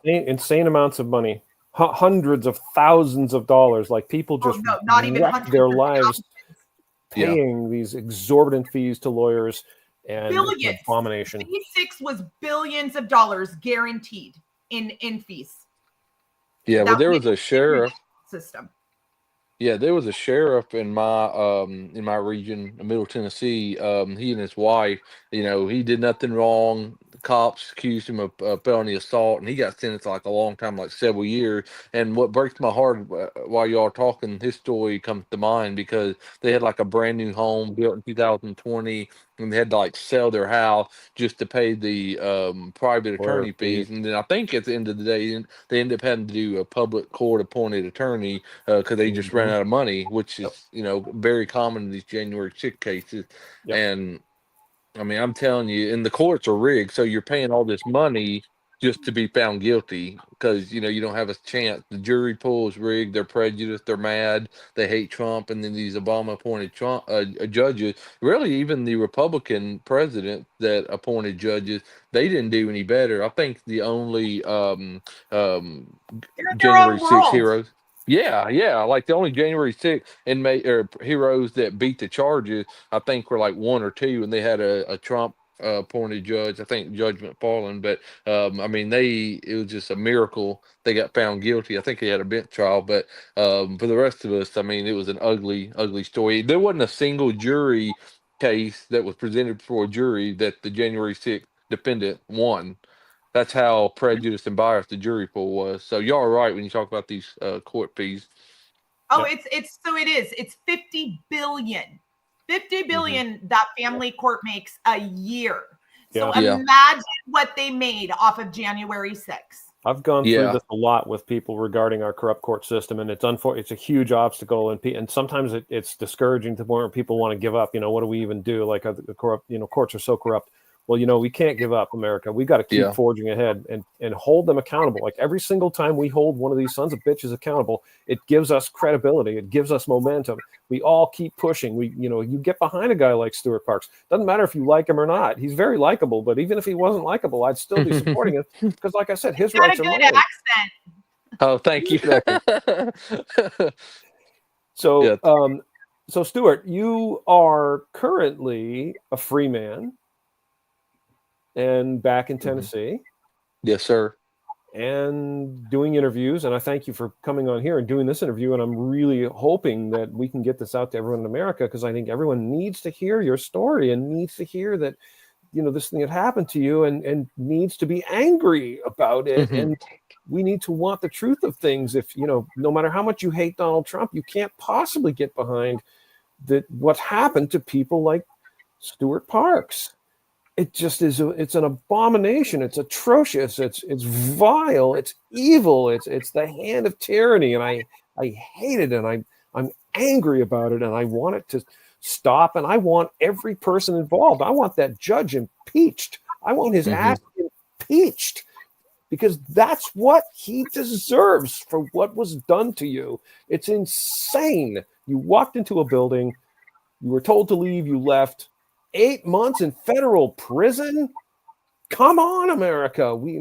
[SPEAKER 1] Insane amounts of money, hundreds of thousands of dollars. Like people just
[SPEAKER 3] not even
[SPEAKER 1] wreck their lives paying these exorbitant fees to lawyers and
[SPEAKER 3] billions.
[SPEAKER 1] Abomination.
[SPEAKER 3] J6 was billions of dollars guaranteed in fees.
[SPEAKER 2] Yeah, well, there was a sheriff
[SPEAKER 3] system.
[SPEAKER 2] Yeah, there was a sheriff in my region, Middle Tennessee. He and his wife, he did nothing wrong. The cops accused him of felony assault, and he got sentenced like a long time, like several years. And what breaks my heart while y'all are talking, his story comes to mind because they had like a brand new home built in 2020, and they had to like sell their house just to pay the private attorney fees. And then I think at the end of the day, they ended up having to do a public court appointed attorney because they just ran out of money, which is very common in these January 6 cases. And I mean, I'm telling you, and the courts are rigged, so you're paying all this money just to be found guilty because you don't have a chance. The jury pool is rigged. They're prejudiced. They're mad. They hate Trump, and then these Obama-appointed Trump judges. Really, even the Republican president that appointed judges, they didn't do any better. I think the only January 6 heroes. Yeah. Like the only January 6th heroes that beat the charges, I think were like one or two, and they had a Trump appointed judge. I think Judgment Fallen, but I mean, it was just a miracle they got found guilty. I think they had a bench trial, but for the rest of us, I mean, it was an ugly, ugly story. There wasn't a single jury case that was presented before a jury that the January 6th defendant won. That's how prejudiced and biased the jury pool was. So y'all are right when you talk about these court fees.
[SPEAKER 3] Oh,
[SPEAKER 1] Yep.
[SPEAKER 3] It's 50 billion. 50 billion that family court makes a year. So imagine what they made off of January 6th.
[SPEAKER 1] I've gone through this a lot with people regarding our corrupt court system, and it's a huge obstacle, and sometimes it's discouraging to the point where people want to give up. What do we even do? Like the corrupt, courts are so corrupt. Well, we can't give up, America. We got to keep forging ahead and hold them accountable. Like every single time we hold one of these sons of bitches accountable, it gives us credibility. It gives us momentum. We all keep pushing. You get behind a guy like Stewart Parks. Doesn't matter if you like him or not. He's very likable, but even if he wasn't likable, I'd still be supporting him because, like I said, his rights are mine.
[SPEAKER 3] Got a good accent.
[SPEAKER 2] Oh, thank you.
[SPEAKER 1] So Stewart, you are currently a free man and back in Tennessee.
[SPEAKER 2] Yes, sir.
[SPEAKER 1] And doing interviews. And I thank you for coming on here and doing this interview. And I'm really hoping that we can get this out to everyone in America, because I think everyone needs to hear your story and needs to hear that, this thing had happened to you and needs to be angry about it. And we need to want the truth of things. If, no matter how much you hate Donald Trump, you can't possibly get behind what happened to people like Stewart Parks. It just is. It's an abomination. It's atrocious. It's vile. It's evil. It's the hand of tyranny, and I hate it, and I'm angry about it, and I want it to stop. And I want every person involved. I want that judge impeached. I want his ass impeached, because that's what he deserves for what was done to you. It's insane. You walked into a building. You were told to leave. You left. 8 months in federal prison? Come on, America. We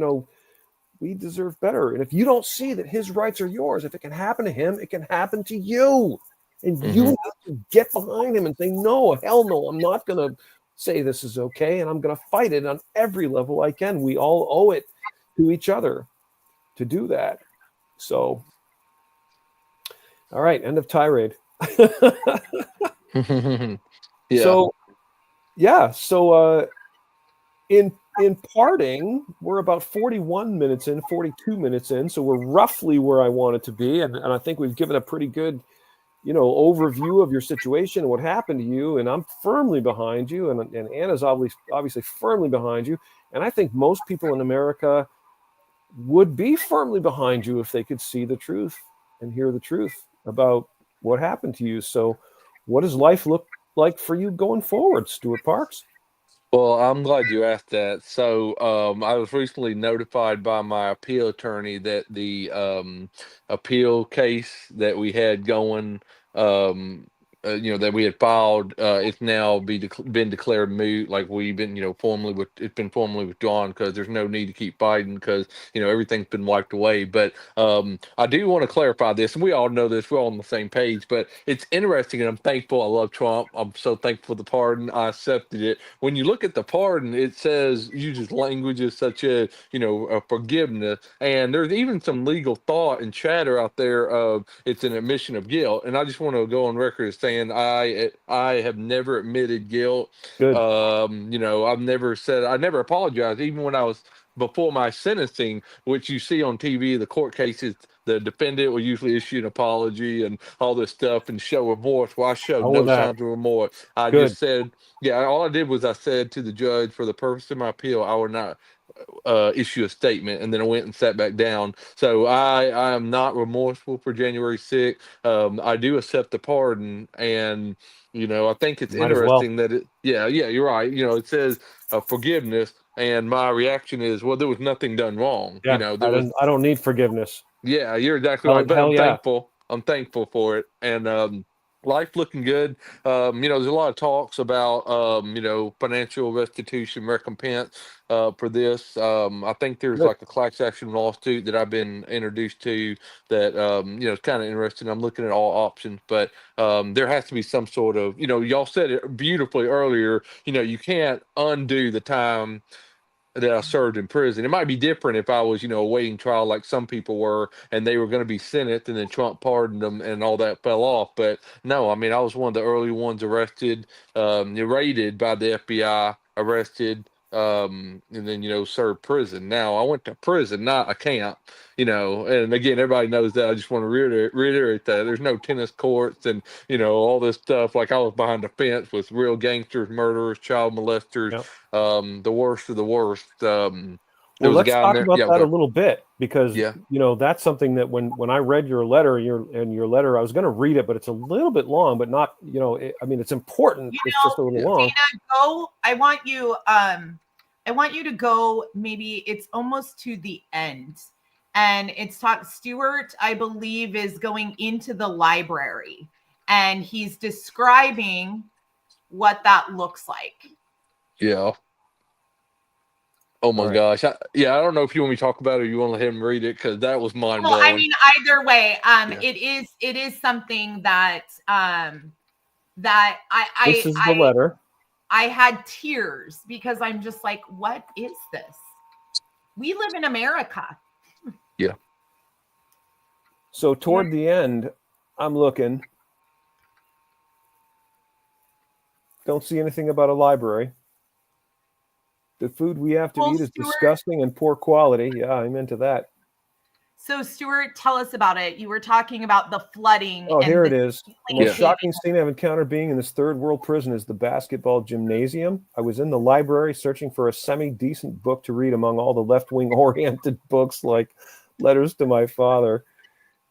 [SPEAKER 1] deserve better. And if you don't see that his rights are yours, if it can happen to him, it can happen to you. And you have to get behind him and say, no, hell no, I'm not going to say this is okay. And I'm going to fight it on every level I can. We all owe it to each other to do that. So, all right, end of tirade. So in parting, we're about 41 minutes in, 42 minutes in, so we're roughly where I wanted to be, and I think we've given a pretty good, overview of your situation and what happened to you, and I'm firmly behind you, and Anna's obviously firmly behind you, and I think most people in America would be firmly behind you if they could see the truth and hear the truth about what happened to you. So what does life look like for you going forward, Stewart Parks?
[SPEAKER 2] Well, I'm glad you asked that. So I was recently notified by my appeal attorney that the appeal case that we had going, that we had filed, it's now been declared moot. Like we've been, it's been formally withdrawn because there's no need to keep fighting because, everything's been wiped away. But I do want to clarify this, and we all know this, we're all on the same page, but it's interesting, and I'm thankful. I love Trump. I'm so thankful for the pardon. I accepted it. When you look at the pardon, it uses languages such as, forgiveness, and there's even some legal thought and chatter out there of it's an admission of guilt. And I just want to go on record as saying I have never admitted guilt.
[SPEAKER 1] Good.
[SPEAKER 2] I've never said, I never apologized, even when I was before my sentencing, which you see on TV, the court cases, the defendant will usually issue an apology and all this stuff and show remorse. Well, I showed no signs of remorse. I just said, all I did was I said to the judge, for the purpose of my appeal, I will not issue a statement, and then I went and sat back down. So I am not remorseful for January 6th. I do accept the pardon, and I think it's interesting that you're right. It says forgiveness, and my reaction is, well, there was nothing done wrong.
[SPEAKER 1] Yeah, I don't need forgiveness.
[SPEAKER 2] Yeah, you're exactly right. But I'm thankful. I'm thankful for it, and life looking good. There's a lot of talks about financial restitution, recompense for this. I think there's like a class action lawsuit that I've been introduced to that is kind of interesting. I'm looking at all options, but there has to be some sort of, y'all said it beautifully earlier. You can't undo the time that I served in prison. It might be different if I was, awaiting trial like some people were, and they were going to be sentenced, and then Trump pardoned them, and all that fell off. But no, I mean, I was one of the early ones arrested, raided by the FBI, arrested, and then served prison. Now I went to prison, not a camp. And again, everybody knows that. I just want to reiterate that there's no tennis courts and all this stuff. Like I was behind the fence with real gangsters, murderers, child molesters,
[SPEAKER 1] Yep.
[SPEAKER 2] the worst of the worst. There
[SPEAKER 1] Well,
[SPEAKER 2] was a
[SPEAKER 1] let's
[SPEAKER 2] guy in
[SPEAKER 1] talk
[SPEAKER 2] there.
[SPEAKER 1] about
[SPEAKER 2] Yeah,
[SPEAKER 1] that a
[SPEAKER 2] go.
[SPEAKER 1] little bit, because
[SPEAKER 2] Yeah.
[SPEAKER 1] that's something that when I read your letter, your letter, I was going to read it, but it's a little bit long, but not, I mean, it's important. It's just a little
[SPEAKER 2] Yeah.
[SPEAKER 1] long.
[SPEAKER 3] Dana, I want you to go, maybe it's almost to the end. And it's Stewart, I believe, is going into the library, and he's describing what that looks like.
[SPEAKER 2] Yeah. Oh my
[SPEAKER 1] All right.
[SPEAKER 2] gosh. I don't know if you want me to talk about it or you want to let him read it, because that was mind
[SPEAKER 3] Well,
[SPEAKER 2] blowing.
[SPEAKER 3] I mean, either way,
[SPEAKER 2] Yeah.
[SPEAKER 3] it is something that that
[SPEAKER 1] This is the letter.
[SPEAKER 3] I had tears, because I'm just like, what is this? We live in America.
[SPEAKER 2] Yeah.
[SPEAKER 1] So toward the end, I'm looking. Don't see anything about a library. The food we have to eat is
[SPEAKER 3] Stewart,
[SPEAKER 1] disgusting and poor quality. Yeah, I'm into that.
[SPEAKER 3] So, Stewart, tell us about it. You were talking about the flooding.
[SPEAKER 1] Oh, here it is. The most
[SPEAKER 2] Yeah.
[SPEAKER 1] shocking scene I've encountered being in this third world prison is the basketball gymnasium. I was in the library searching for a semi-decent book to read among all the left-wing oriented books like Letters to My Father.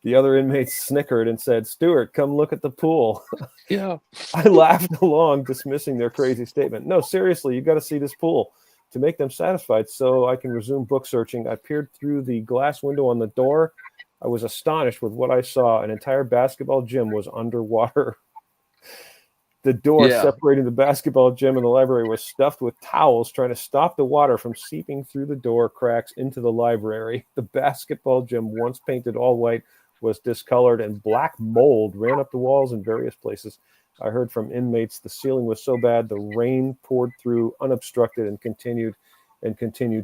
[SPEAKER 1] The other inmates snickered and said, "Stewart, come look at the pool."
[SPEAKER 2] Yeah.
[SPEAKER 1] I laughed along, dismissing their crazy statement. No, seriously, you got to see this pool. To make them satisfied so I can resume book searching, I peered through the glass window on the door. I was astonished with what I saw. An entire basketball gym was underwater. The door separating the basketball gym and the library was stuffed with towels, trying to stop the water from seeping through the door cracks into the library. The basketball gym, once painted all white, was discolored, and black mold ran up the walls in various places. I heard from inmates the ceiling was so bad the rain poured through unobstructed and continued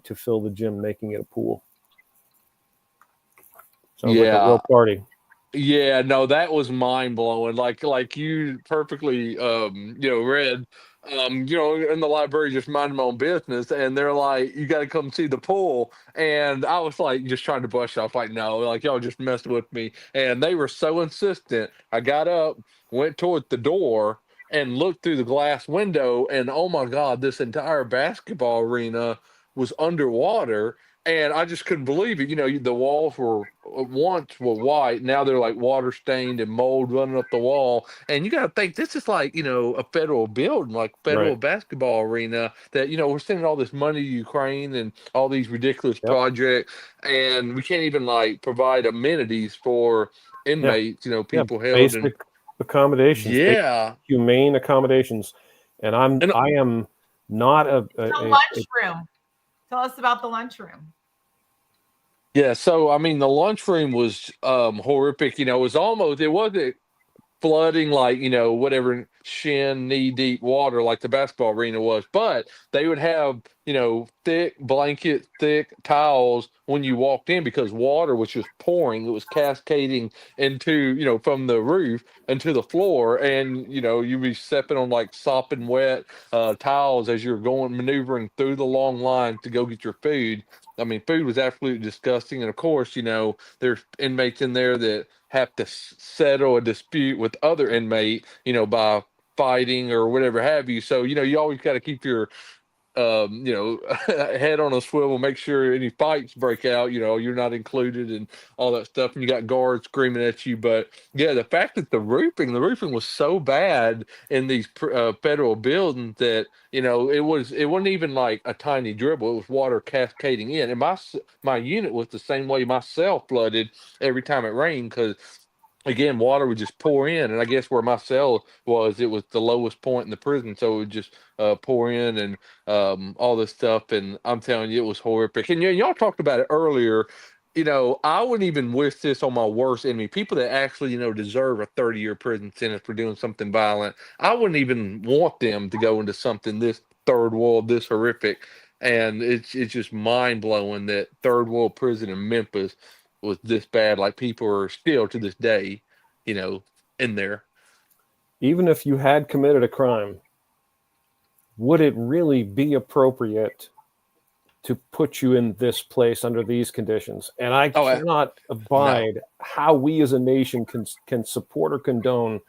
[SPEAKER 1] to fill the gym, making it a pool. Sounds like a real party.
[SPEAKER 2] Yeah, no, that was mind blowing. Like you perfectly read. In the library, just minding my own business, and they're like, "You got to come see the pool." And I was like, just trying to brush off, like, "No, like y'all just messed with me." And they were so insistent. I got up, went toward the door, and looked through the glass window, and oh my God, this entire basketball arena was underwater. And I just couldn't believe it. The walls were once were white. Now they're like water stained and mold running up the wall. And you got to think this is like, a federal building, like federal basketball arena that, we're sending all this money to Ukraine and all these ridiculous projects. And we can't even like provide amenities for inmates, people held
[SPEAKER 1] basic
[SPEAKER 2] in
[SPEAKER 1] accommodations.
[SPEAKER 2] Yeah.
[SPEAKER 1] Humane accommodations. And I am not a
[SPEAKER 3] lunchroom. Tell us about the lunchroom.
[SPEAKER 2] Yeah, so I mean, the lunchroom was horrific. It wasn't flooding like whatever shin knee deep water like the basketball arena was, but they would have thick blankets, thick towels when you walked in, because water was just pouring. It was cascading into from the roof into the floor, and you'd be stepping on like sopping wet towels as you're maneuvering through the long line to go get your food. I mean, food was absolutely disgusting, and of course, there's inmates in there that have to settle a dispute with other inmate, by fighting or whatever have you. So, you always got to keep your, head on a swivel, make sure any fights break out, you're not included and all that stuff. And you got guards screaming at you. But yeah, the fact that the roofing was so bad in these federal buildings that, it wasn't even like a tiny dribble. It was water cascading in. And my unit was the same way. My cell flooded every time it rained, because again, water would just pour in, and I guess where my cell was, it was the lowest point in the prison, so it would just pour in and all this stuff. And I'm telling you, it was horrific. And y'all talked about it earlier. I wouldn't even wish this on my worst enemy. People that actually, deserve a 30-year prison sentence for doing something violent. I wouldn't even want them to go into something this third world, this horrific. And it's just mind blowing that third world prison in Memphis was this bad. Like people are still to this day, in there.
[SPEAKER 1] Even if you had committed a crime, would it really be appropriate to put you in this place under these conditions? And I cannot abide how we as a nation can support or condone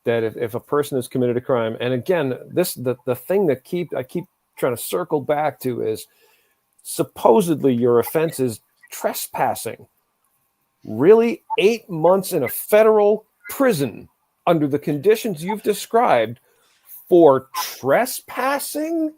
[SPEAKER 1] that if a person has committed a crime. And again, the thing that I keep trying to circle back to is supposedly your offense is trespassing. Really? 8 months in a federal prison under the conditions you've described for trespassing?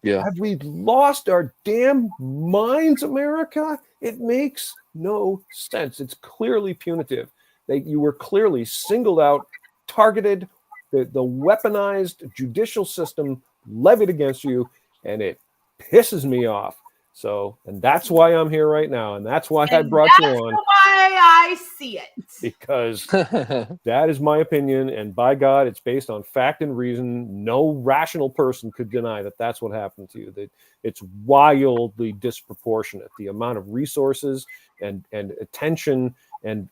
[SPEAKER 2] Yeah.
[SPEAKER 1] Have we lost our damn minds, America? It makes no sense. It's clearly punitive. You were clearly singled out, targeted, the weaponized judicial system levied against you, and it pisses me off. So, and that's why I'm here right now, and that's why I brought you on.
[SPEAKER 3] That's why I see it.
[SPEAKER 1] Because that is my opinion, and by God, it's based on fact and reason. No rational person could deny that that's what happened to you. That it's wildly disproportionate, the amount of resources and attention and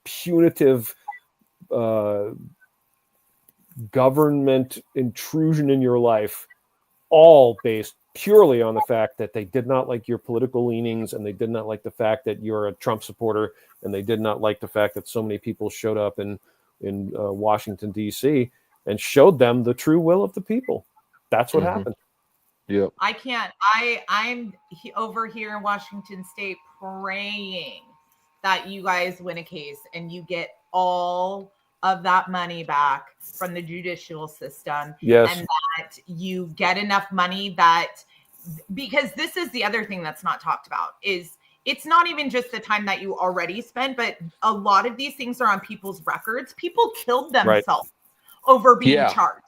[SPEAKER 1] punitive government intrusion in your life, all based purely on the fact that they did not like your political leanings, and they did not like the fact that you're a Trump supporter, and they did not like the fact that so many people showed up in Washington, D.C. and showed them the true will of the people. That's what happened.
[SPEAKER 2] Yep.
[SPEAKER 3] I can't. I'm over here in Washington State praying that you guys win a case and you get all of that money back from the judicial system.
[SPEAKER 1] Yes.
[SPEAKER 3] And that you get enough money because this is the other thing that's not talked about, is it's not even just the time that you already spent, but a lot of these things are on people's records. People killed themselves over being charged.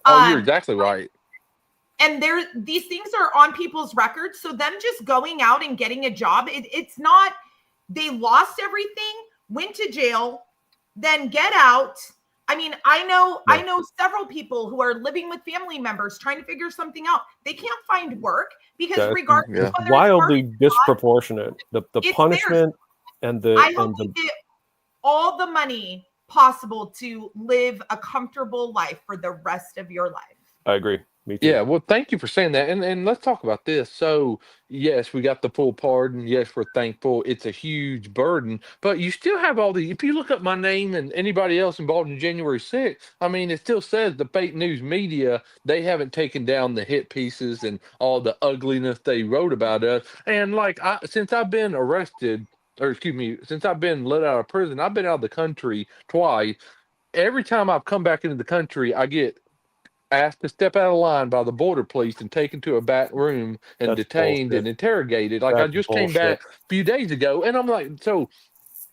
[SPEAKER 2] Oh, you're exactly right.
[SPEAKER 3] And these things are on people's records. So them just going out and getting a job, it's not, they lost everything, went to jail, then get out. I mean, I know several people who are living with family members trying to figure something out. They can't find work because regardless of whether
[SPEAKER 1] wildly
[SPEAKER 3] it's
[SPEAKER 1] disproportionate. The punishment and the
[SPEAKER 3] I hope you get all the money possible to live a comfortable life for the rest of your life.
[SPEAKER 1] I agree. Me too.
[SPEAKER 2] Yeah, well, thank you for saying that. And let's talk about this. So, yes, we got the full pardon. Yes, we're thankful. It's a huge burden, but you still have if you look up my name and anybody else involved in January 6th, I mean, it still says the fake news media, they haven't taken down the hit pieces and all the ugliness they wrote about us. And since I've been arrested, since I've been let out of prison, I've been out of the country twice. Every time I've come back into the country, I get asked to step out of line by the border police and taken to a back room and detained and interrogated. I just came back a few days ago, and I'm like, so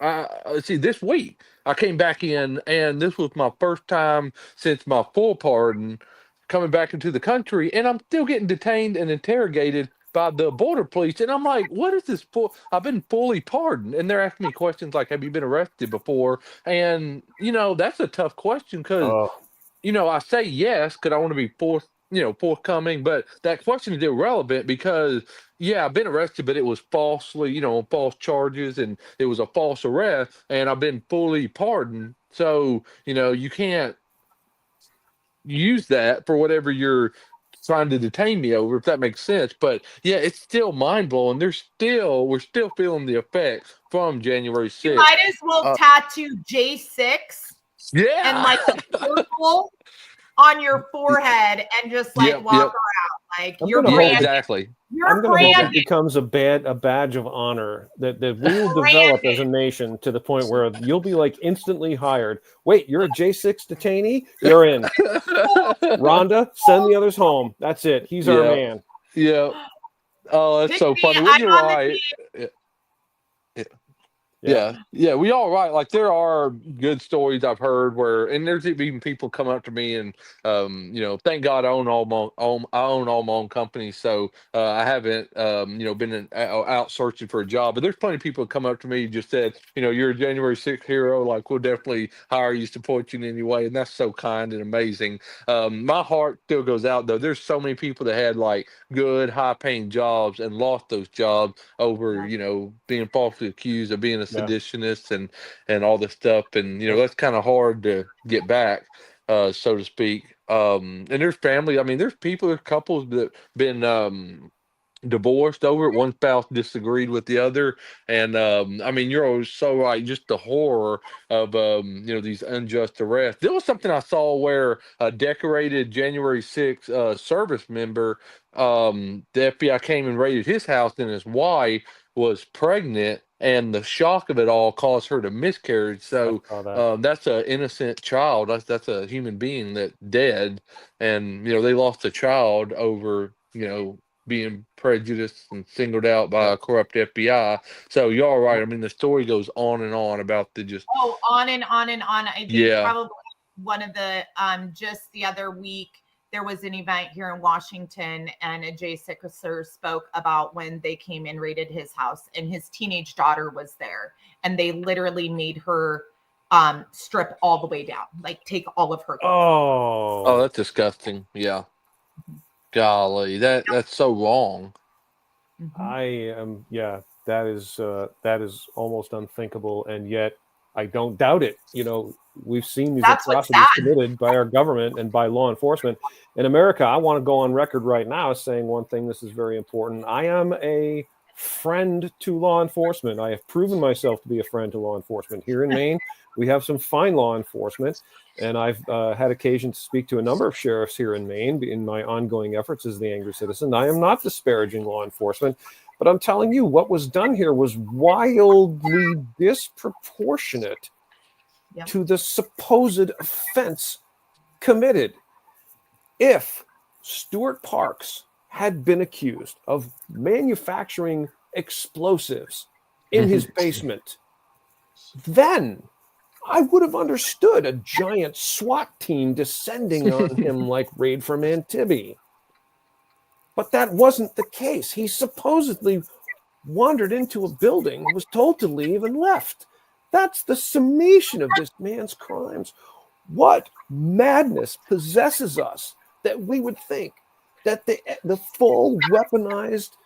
[SPEAKER 2] let's see, this week I came back in, and this was my first time since my full pardon coming back into the country, and I'm still getting detained and interrogated by the border police. And I'm like, what is this for? I've been fully pardoned, and they're asking me questions like, have you been arrested before? And that's a tough question because I say yes because I want to be forthcoming, but that question is irrelevant because, I've been arrested, but it was falsely, on false charges, and it was a false arrest, and I've been fully pardoned. So, you can't use that for whatever you're trying to detain me over, if that makes sense. But yeah, it's still mind blowing. We're still feeling the effects from January 6th.
[SPEAKER 3] You might as well tattoo J6.
[SPEAKER 2] Yeah.
[SPEAKER 3] And a circle on your forehead and just walk around like you're branded.
[SPEAKER 2] Exactly.
[SPEAKER 1] I'm going to hope it becomes a badge of honor that we will develop as a nation to the point where you'll be instantly hired. Wait, you're a J6 detainee? You're in. Rhonda, send the others home. That's it. He's our man.
[SPEAKER 2] Yeah. Oh, that's so funny. Well, you're right. Yeah, we all right. Like there are good stories I've heard where, and there's even people come up to me and, thank God I own I own all my own companies, so I haven't, been out searching for a job. But there's plenty of people that come up to me and just said, you're a January 6th hero. Like we'll definitely hire you, support you in any way, and that's so kind and amazing. My heart still goes out though. There's so many people that had like good, high-paying jobs and lost those jobs over, being falsely accused of being a seditionist and all this stuff. And, that's kind of hard to get back, so to speak. And there's family. I mean, there's couples that been, divorced over it. One spouse disagreed with the other, and I mean, you're always so right. Just the horror of these unjust arrests. There was something I saw where a decorated January 6th service member, the FBI came and raided his house, and his wife was pregnant, and the shock of it all caused her to miscarriage. So that's an innocent child. That's a human being that dead, and they lost a child over being prejudiced and singled out by a corrupt FBI. So you're all right. I mean, the story goes on and on about the just
[SPEAKER 3] on and on and on. I think probably one of the just the other week there was an event here in Washington, and a J6er spoke about when they came and raided his house, and his teenage daughter was there, and they literally made her strip all the way down, like take all of her clothes.
[SPEAKER 2] Oh, that's disgusting. Yeah. Golly, that's so wrong.
[SPEAKER 1] That is almost unthinkable, and yet I don't doubt it. We've seen these atrocities committed by our government and by law enforcement in America. I want to go on record right now as saying one thing. This is very important. I am a friend to law enforcement. I have proven myself to be a friend to law enforcement here in Maine. We have some fine law enforcement, and I've had occasion to speak to a number of sheriffs here in Maine in my ongoing efforts as the angry citizen. I am not disparaging law enforcement, but I'm telling you what was done here was wildly disproportionate to the supposed offense committed. If Stewart Parks had been accused of manufacturing explosives in his basement, then I would have understood a giant SWAT team descending on him like Raid from Antibes. But that wasn't the case. He supposedly wandered into a building, was told to leave, and left. That's the summation of this man's crimes. What madness possesses us that we would think that the full weaponized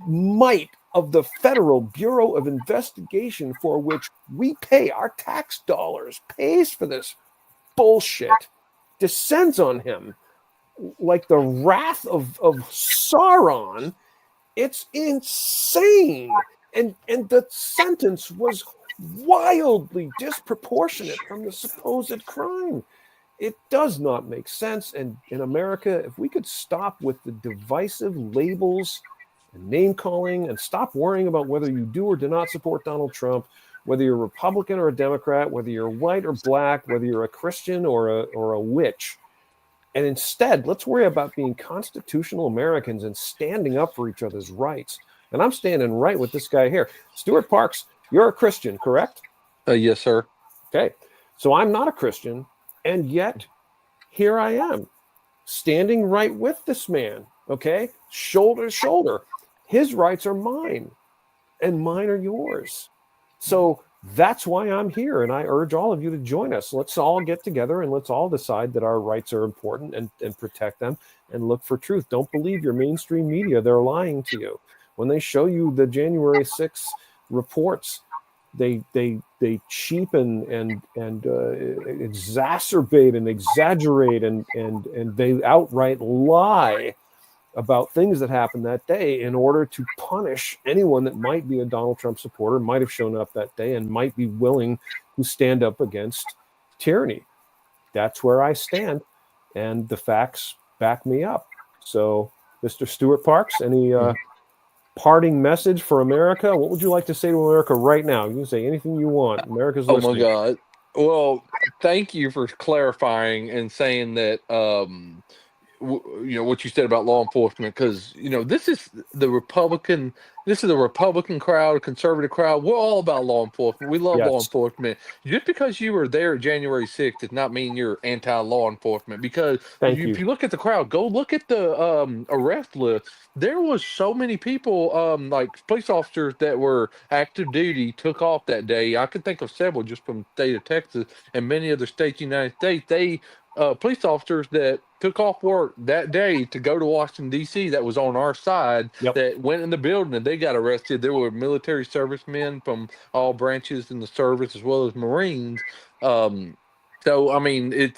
[SPEAKER 1] might of the Federal Bureau of Investigation, for which we pay our tax dollars, pays for this bullshit, descends on him like the wrath of Sauron. It's insane. And the sentence was wildly disproportionate from the supposed crime. It does not make sense. And in America, if we could stop with the divisive labels and name calling and stop worrying about whether you do or do not support Donald Trump, whether you're a Republican or a Democrat, whether you're white or black, whether you're a Christian or a witch. And instead, let's worry about being constitutional Americans and standing up for each other's rights. And I'm standing right with this guy here. Stewart Parks, you're a Christian, correct?
[SPEAKER 2] Yes, sir.
[SPEAKER 1] Okay. So I'm not a Christian, and yet here I am standing right with this man, okay? Shoulder to shoulder. His rights are mine, and mine are yours. So that's why I'm here, and I urge all of you to join us. Let's all get together, and let's all decide that our rights are important and protect them and look for truth. Don't believe your mainstream media. They're lying to you. When they show you the January 6th reports, they cheapen and exacerbate and exaggerate and they outright lie about things that happened that day in order to punish anyone that might be a Donald Trump supporter, might have shown up that day, and might be willing to stand up against tyranny. That's where I stand, and the facts back me up. So, Mr. Stewart Parks, any parting message for America? What would you like to say to America right now? You can say anything you want. America's listening.
[SPEAKER 2] Oh my God. Well, thank you for clarifying and saying that what you said about law enforcement, because this is the Republican crowd, a conservative crowd. We're all about law enforcement. We love law
[SPEAKER 1] Yes.
[SPEAKER 2] enforcement. Just because you were there January 6th does not mean you're anti-law enforcement. Because
[SPEAKER 1] Thank
[SPEAKER 2] if
[SPEAKER 1] you.
[SPEAKER 2] you look at the crowd, go look at the arrest list. There was so many people, like police officers that were active duty, took off that day. I could think of several just from the state of Texas and many other states, United States. They police officers that took off work that day to go to Washington, D.C., that was on our side,
[SPEAKER 1] Yep.
[SPEAKER 2] that went in the building and they got arrested. There were military servicemen from all branches in the service, as well as Marines. So, I mean,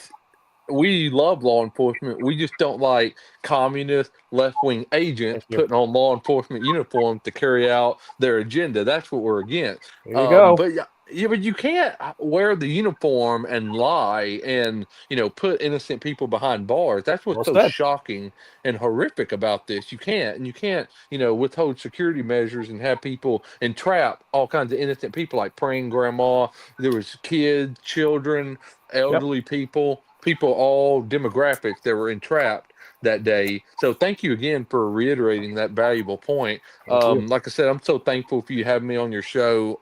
[SPEAKER 2] we love law enforcement. We just don't like communist left-wing agents putting on law enforcement uniforms to carry out their agenda. That's what we're against.
[SPEAKER 1] There you go.
[SPEAKER 2] But you can't wear the uniform and lie and put innocent people behind bars. That's what's so shocking and horrific about this. You can't withhold security measures and have people entrap all kinds of innocent people, like praying grandma. There was kids, children, elderly people, all demographics that were entrapped that day. So thank you again for reiterating that valuable point. Like I said, I'm so thankful for you having me on your show.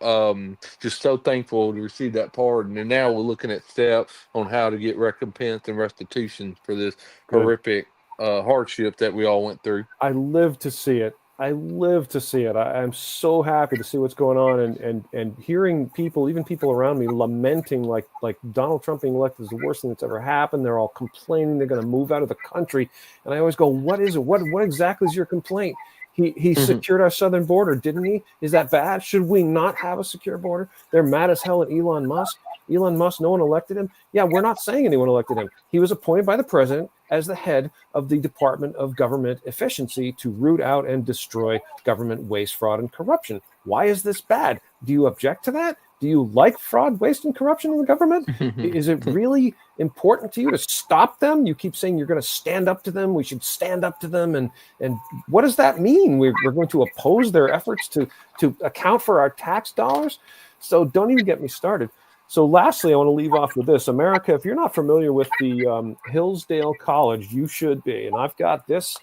[SPEAKER 2] Just so thankful to receive that pardon. And now we're looking at steps on how to get recompense and restitution for this horrific hardship that we all went through.
[SPEAKER 1] I live to see it. I'm so happy to see what's going on, and hearing people, even people around me, lamenting like Donald Trump being elected is the worst thing that's ever happened. They're all complaining they're going to move out of the country, and I always go, what is it? What exactly is your complaint? He secured our southern border, didn't he? Is that bad? Should we not have a secure border? They're mad as hell at Elon Musk. Elon Musk, no one elected him. Yeah, we're not saying anyone elected him. He was appointed by the president as the head of the Department of Government Efficiency to root out and destroy government waste, fraud, and corruption. Why is this bad? Do you object to that? Do you like fraud, waste, and corruption in the government? Is it really important to you to stop them? You keep saying you're going to stand up to them. We should stand up to them. And what does that mean? We're going to oppose their efforts to account for our tax dollars? So don't even get me started. So lastly, I want to leave off with this. America, if you're not familiar with the Hillsdale College, you should be. And I've got this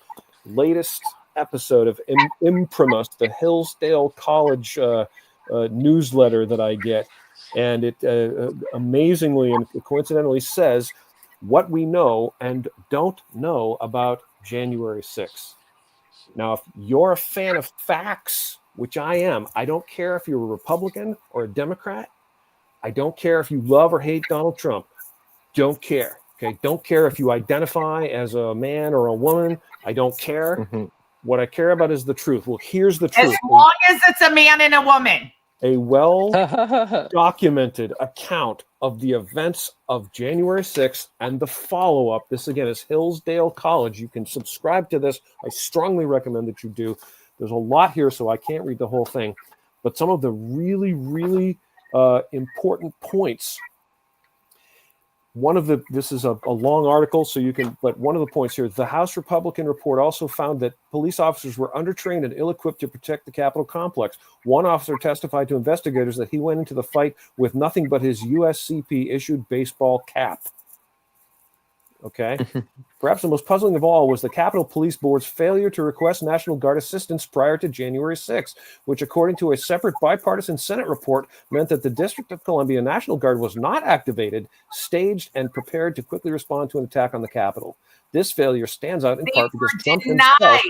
[SPEAKER 1] latest episode of Imprimus, the Hillsdale College newsletter that I get. And it amazingly and coincidentally says what we know and don't know about January 6th. Now, if you're a fan of facts, which I am, I don't care if you're a Republican or a Democrat. I don't care if you love or hate Donald Trump. Don't care. Okay. Don't care if you identify as a man or a woman. I don't care. Mm-hmm. What I care about is the truth. Well, here's the truth.
[SPEAKER 3] As long as it's a man and a woman.
[SPEAKER 1] A well-documented account of the events of January 6th and the follow-up. This, again, is Hillsdale College. You can subscribe to this. I strongly recommend that you do. There's a lot here, so I can't read the whole thing. But some of the really, really important points. This is a long article, so you can, but one of the points here, the House Republican report also found that police officers were undertrained and ill-equipped to protect the Capitol complex. One officer testified to investigators that he went into the fight with nothing but his USCP-issued baseball cap. Okay. Perhaps the most puzzling of all was the Capitol Police Board's failure to request National Guard assistance prior to January 6th, which, according to a separate bipartisan Senate report, meant that the District of Columbia National Guard was not activated, staged, and prepared to quickly respond to an attack on the Capitol. This failure stands out in part because Trump himself.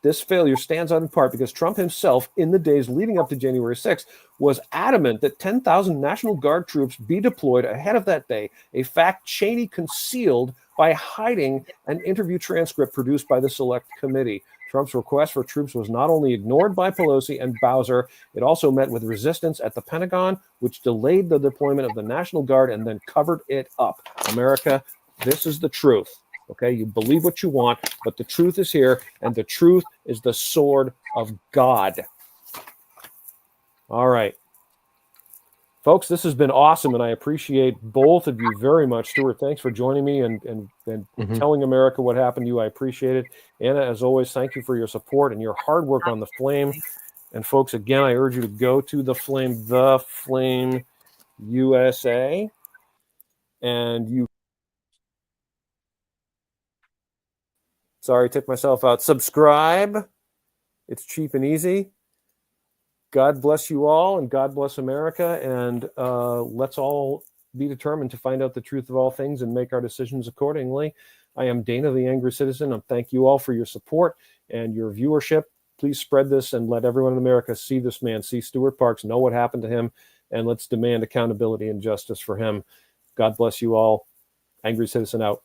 [SPEAKER 1] This failure stands out in part because Trump himself, in the days leading up to January 6th, was adamant that 10,000 National Guard troops be deployed ahead of that day, a fact Cheney concealed by hiding an interview transcript produced by the Select Committee. Trump's request for troops was not only ignored by Pelosi and Bowser, it also met with resistance at the Pentagon, which delayed the deployment of the National Guard and then covered it up. America, this is the truth. Okay, you believe what you want, but the truth is here, and the truth is the sword of God. All right. Folks, this has been awesome, and I appreciate both of you very much. Stewart, thanks for joining me and telling America what happened to you. I appreciate it. Anna, as always, thank you for your support and your hard work on The Flame. And folks, again, I urge you to go to The Flame USA, and you Sorry, took myself out. Subscribe. It's cheap and easy. God bless you all, and God bless America. And let's all be determined to find out the truth of all things and make our decisions accordingly. I am Dana, the Angry Citizen, and thank you all for your support and your viewership. Please spread this and let everyone in America see this man, see Stewart Parks, know what happened to him, and let's demand accountability and justice for him. God bless you all. Angry Citizen out.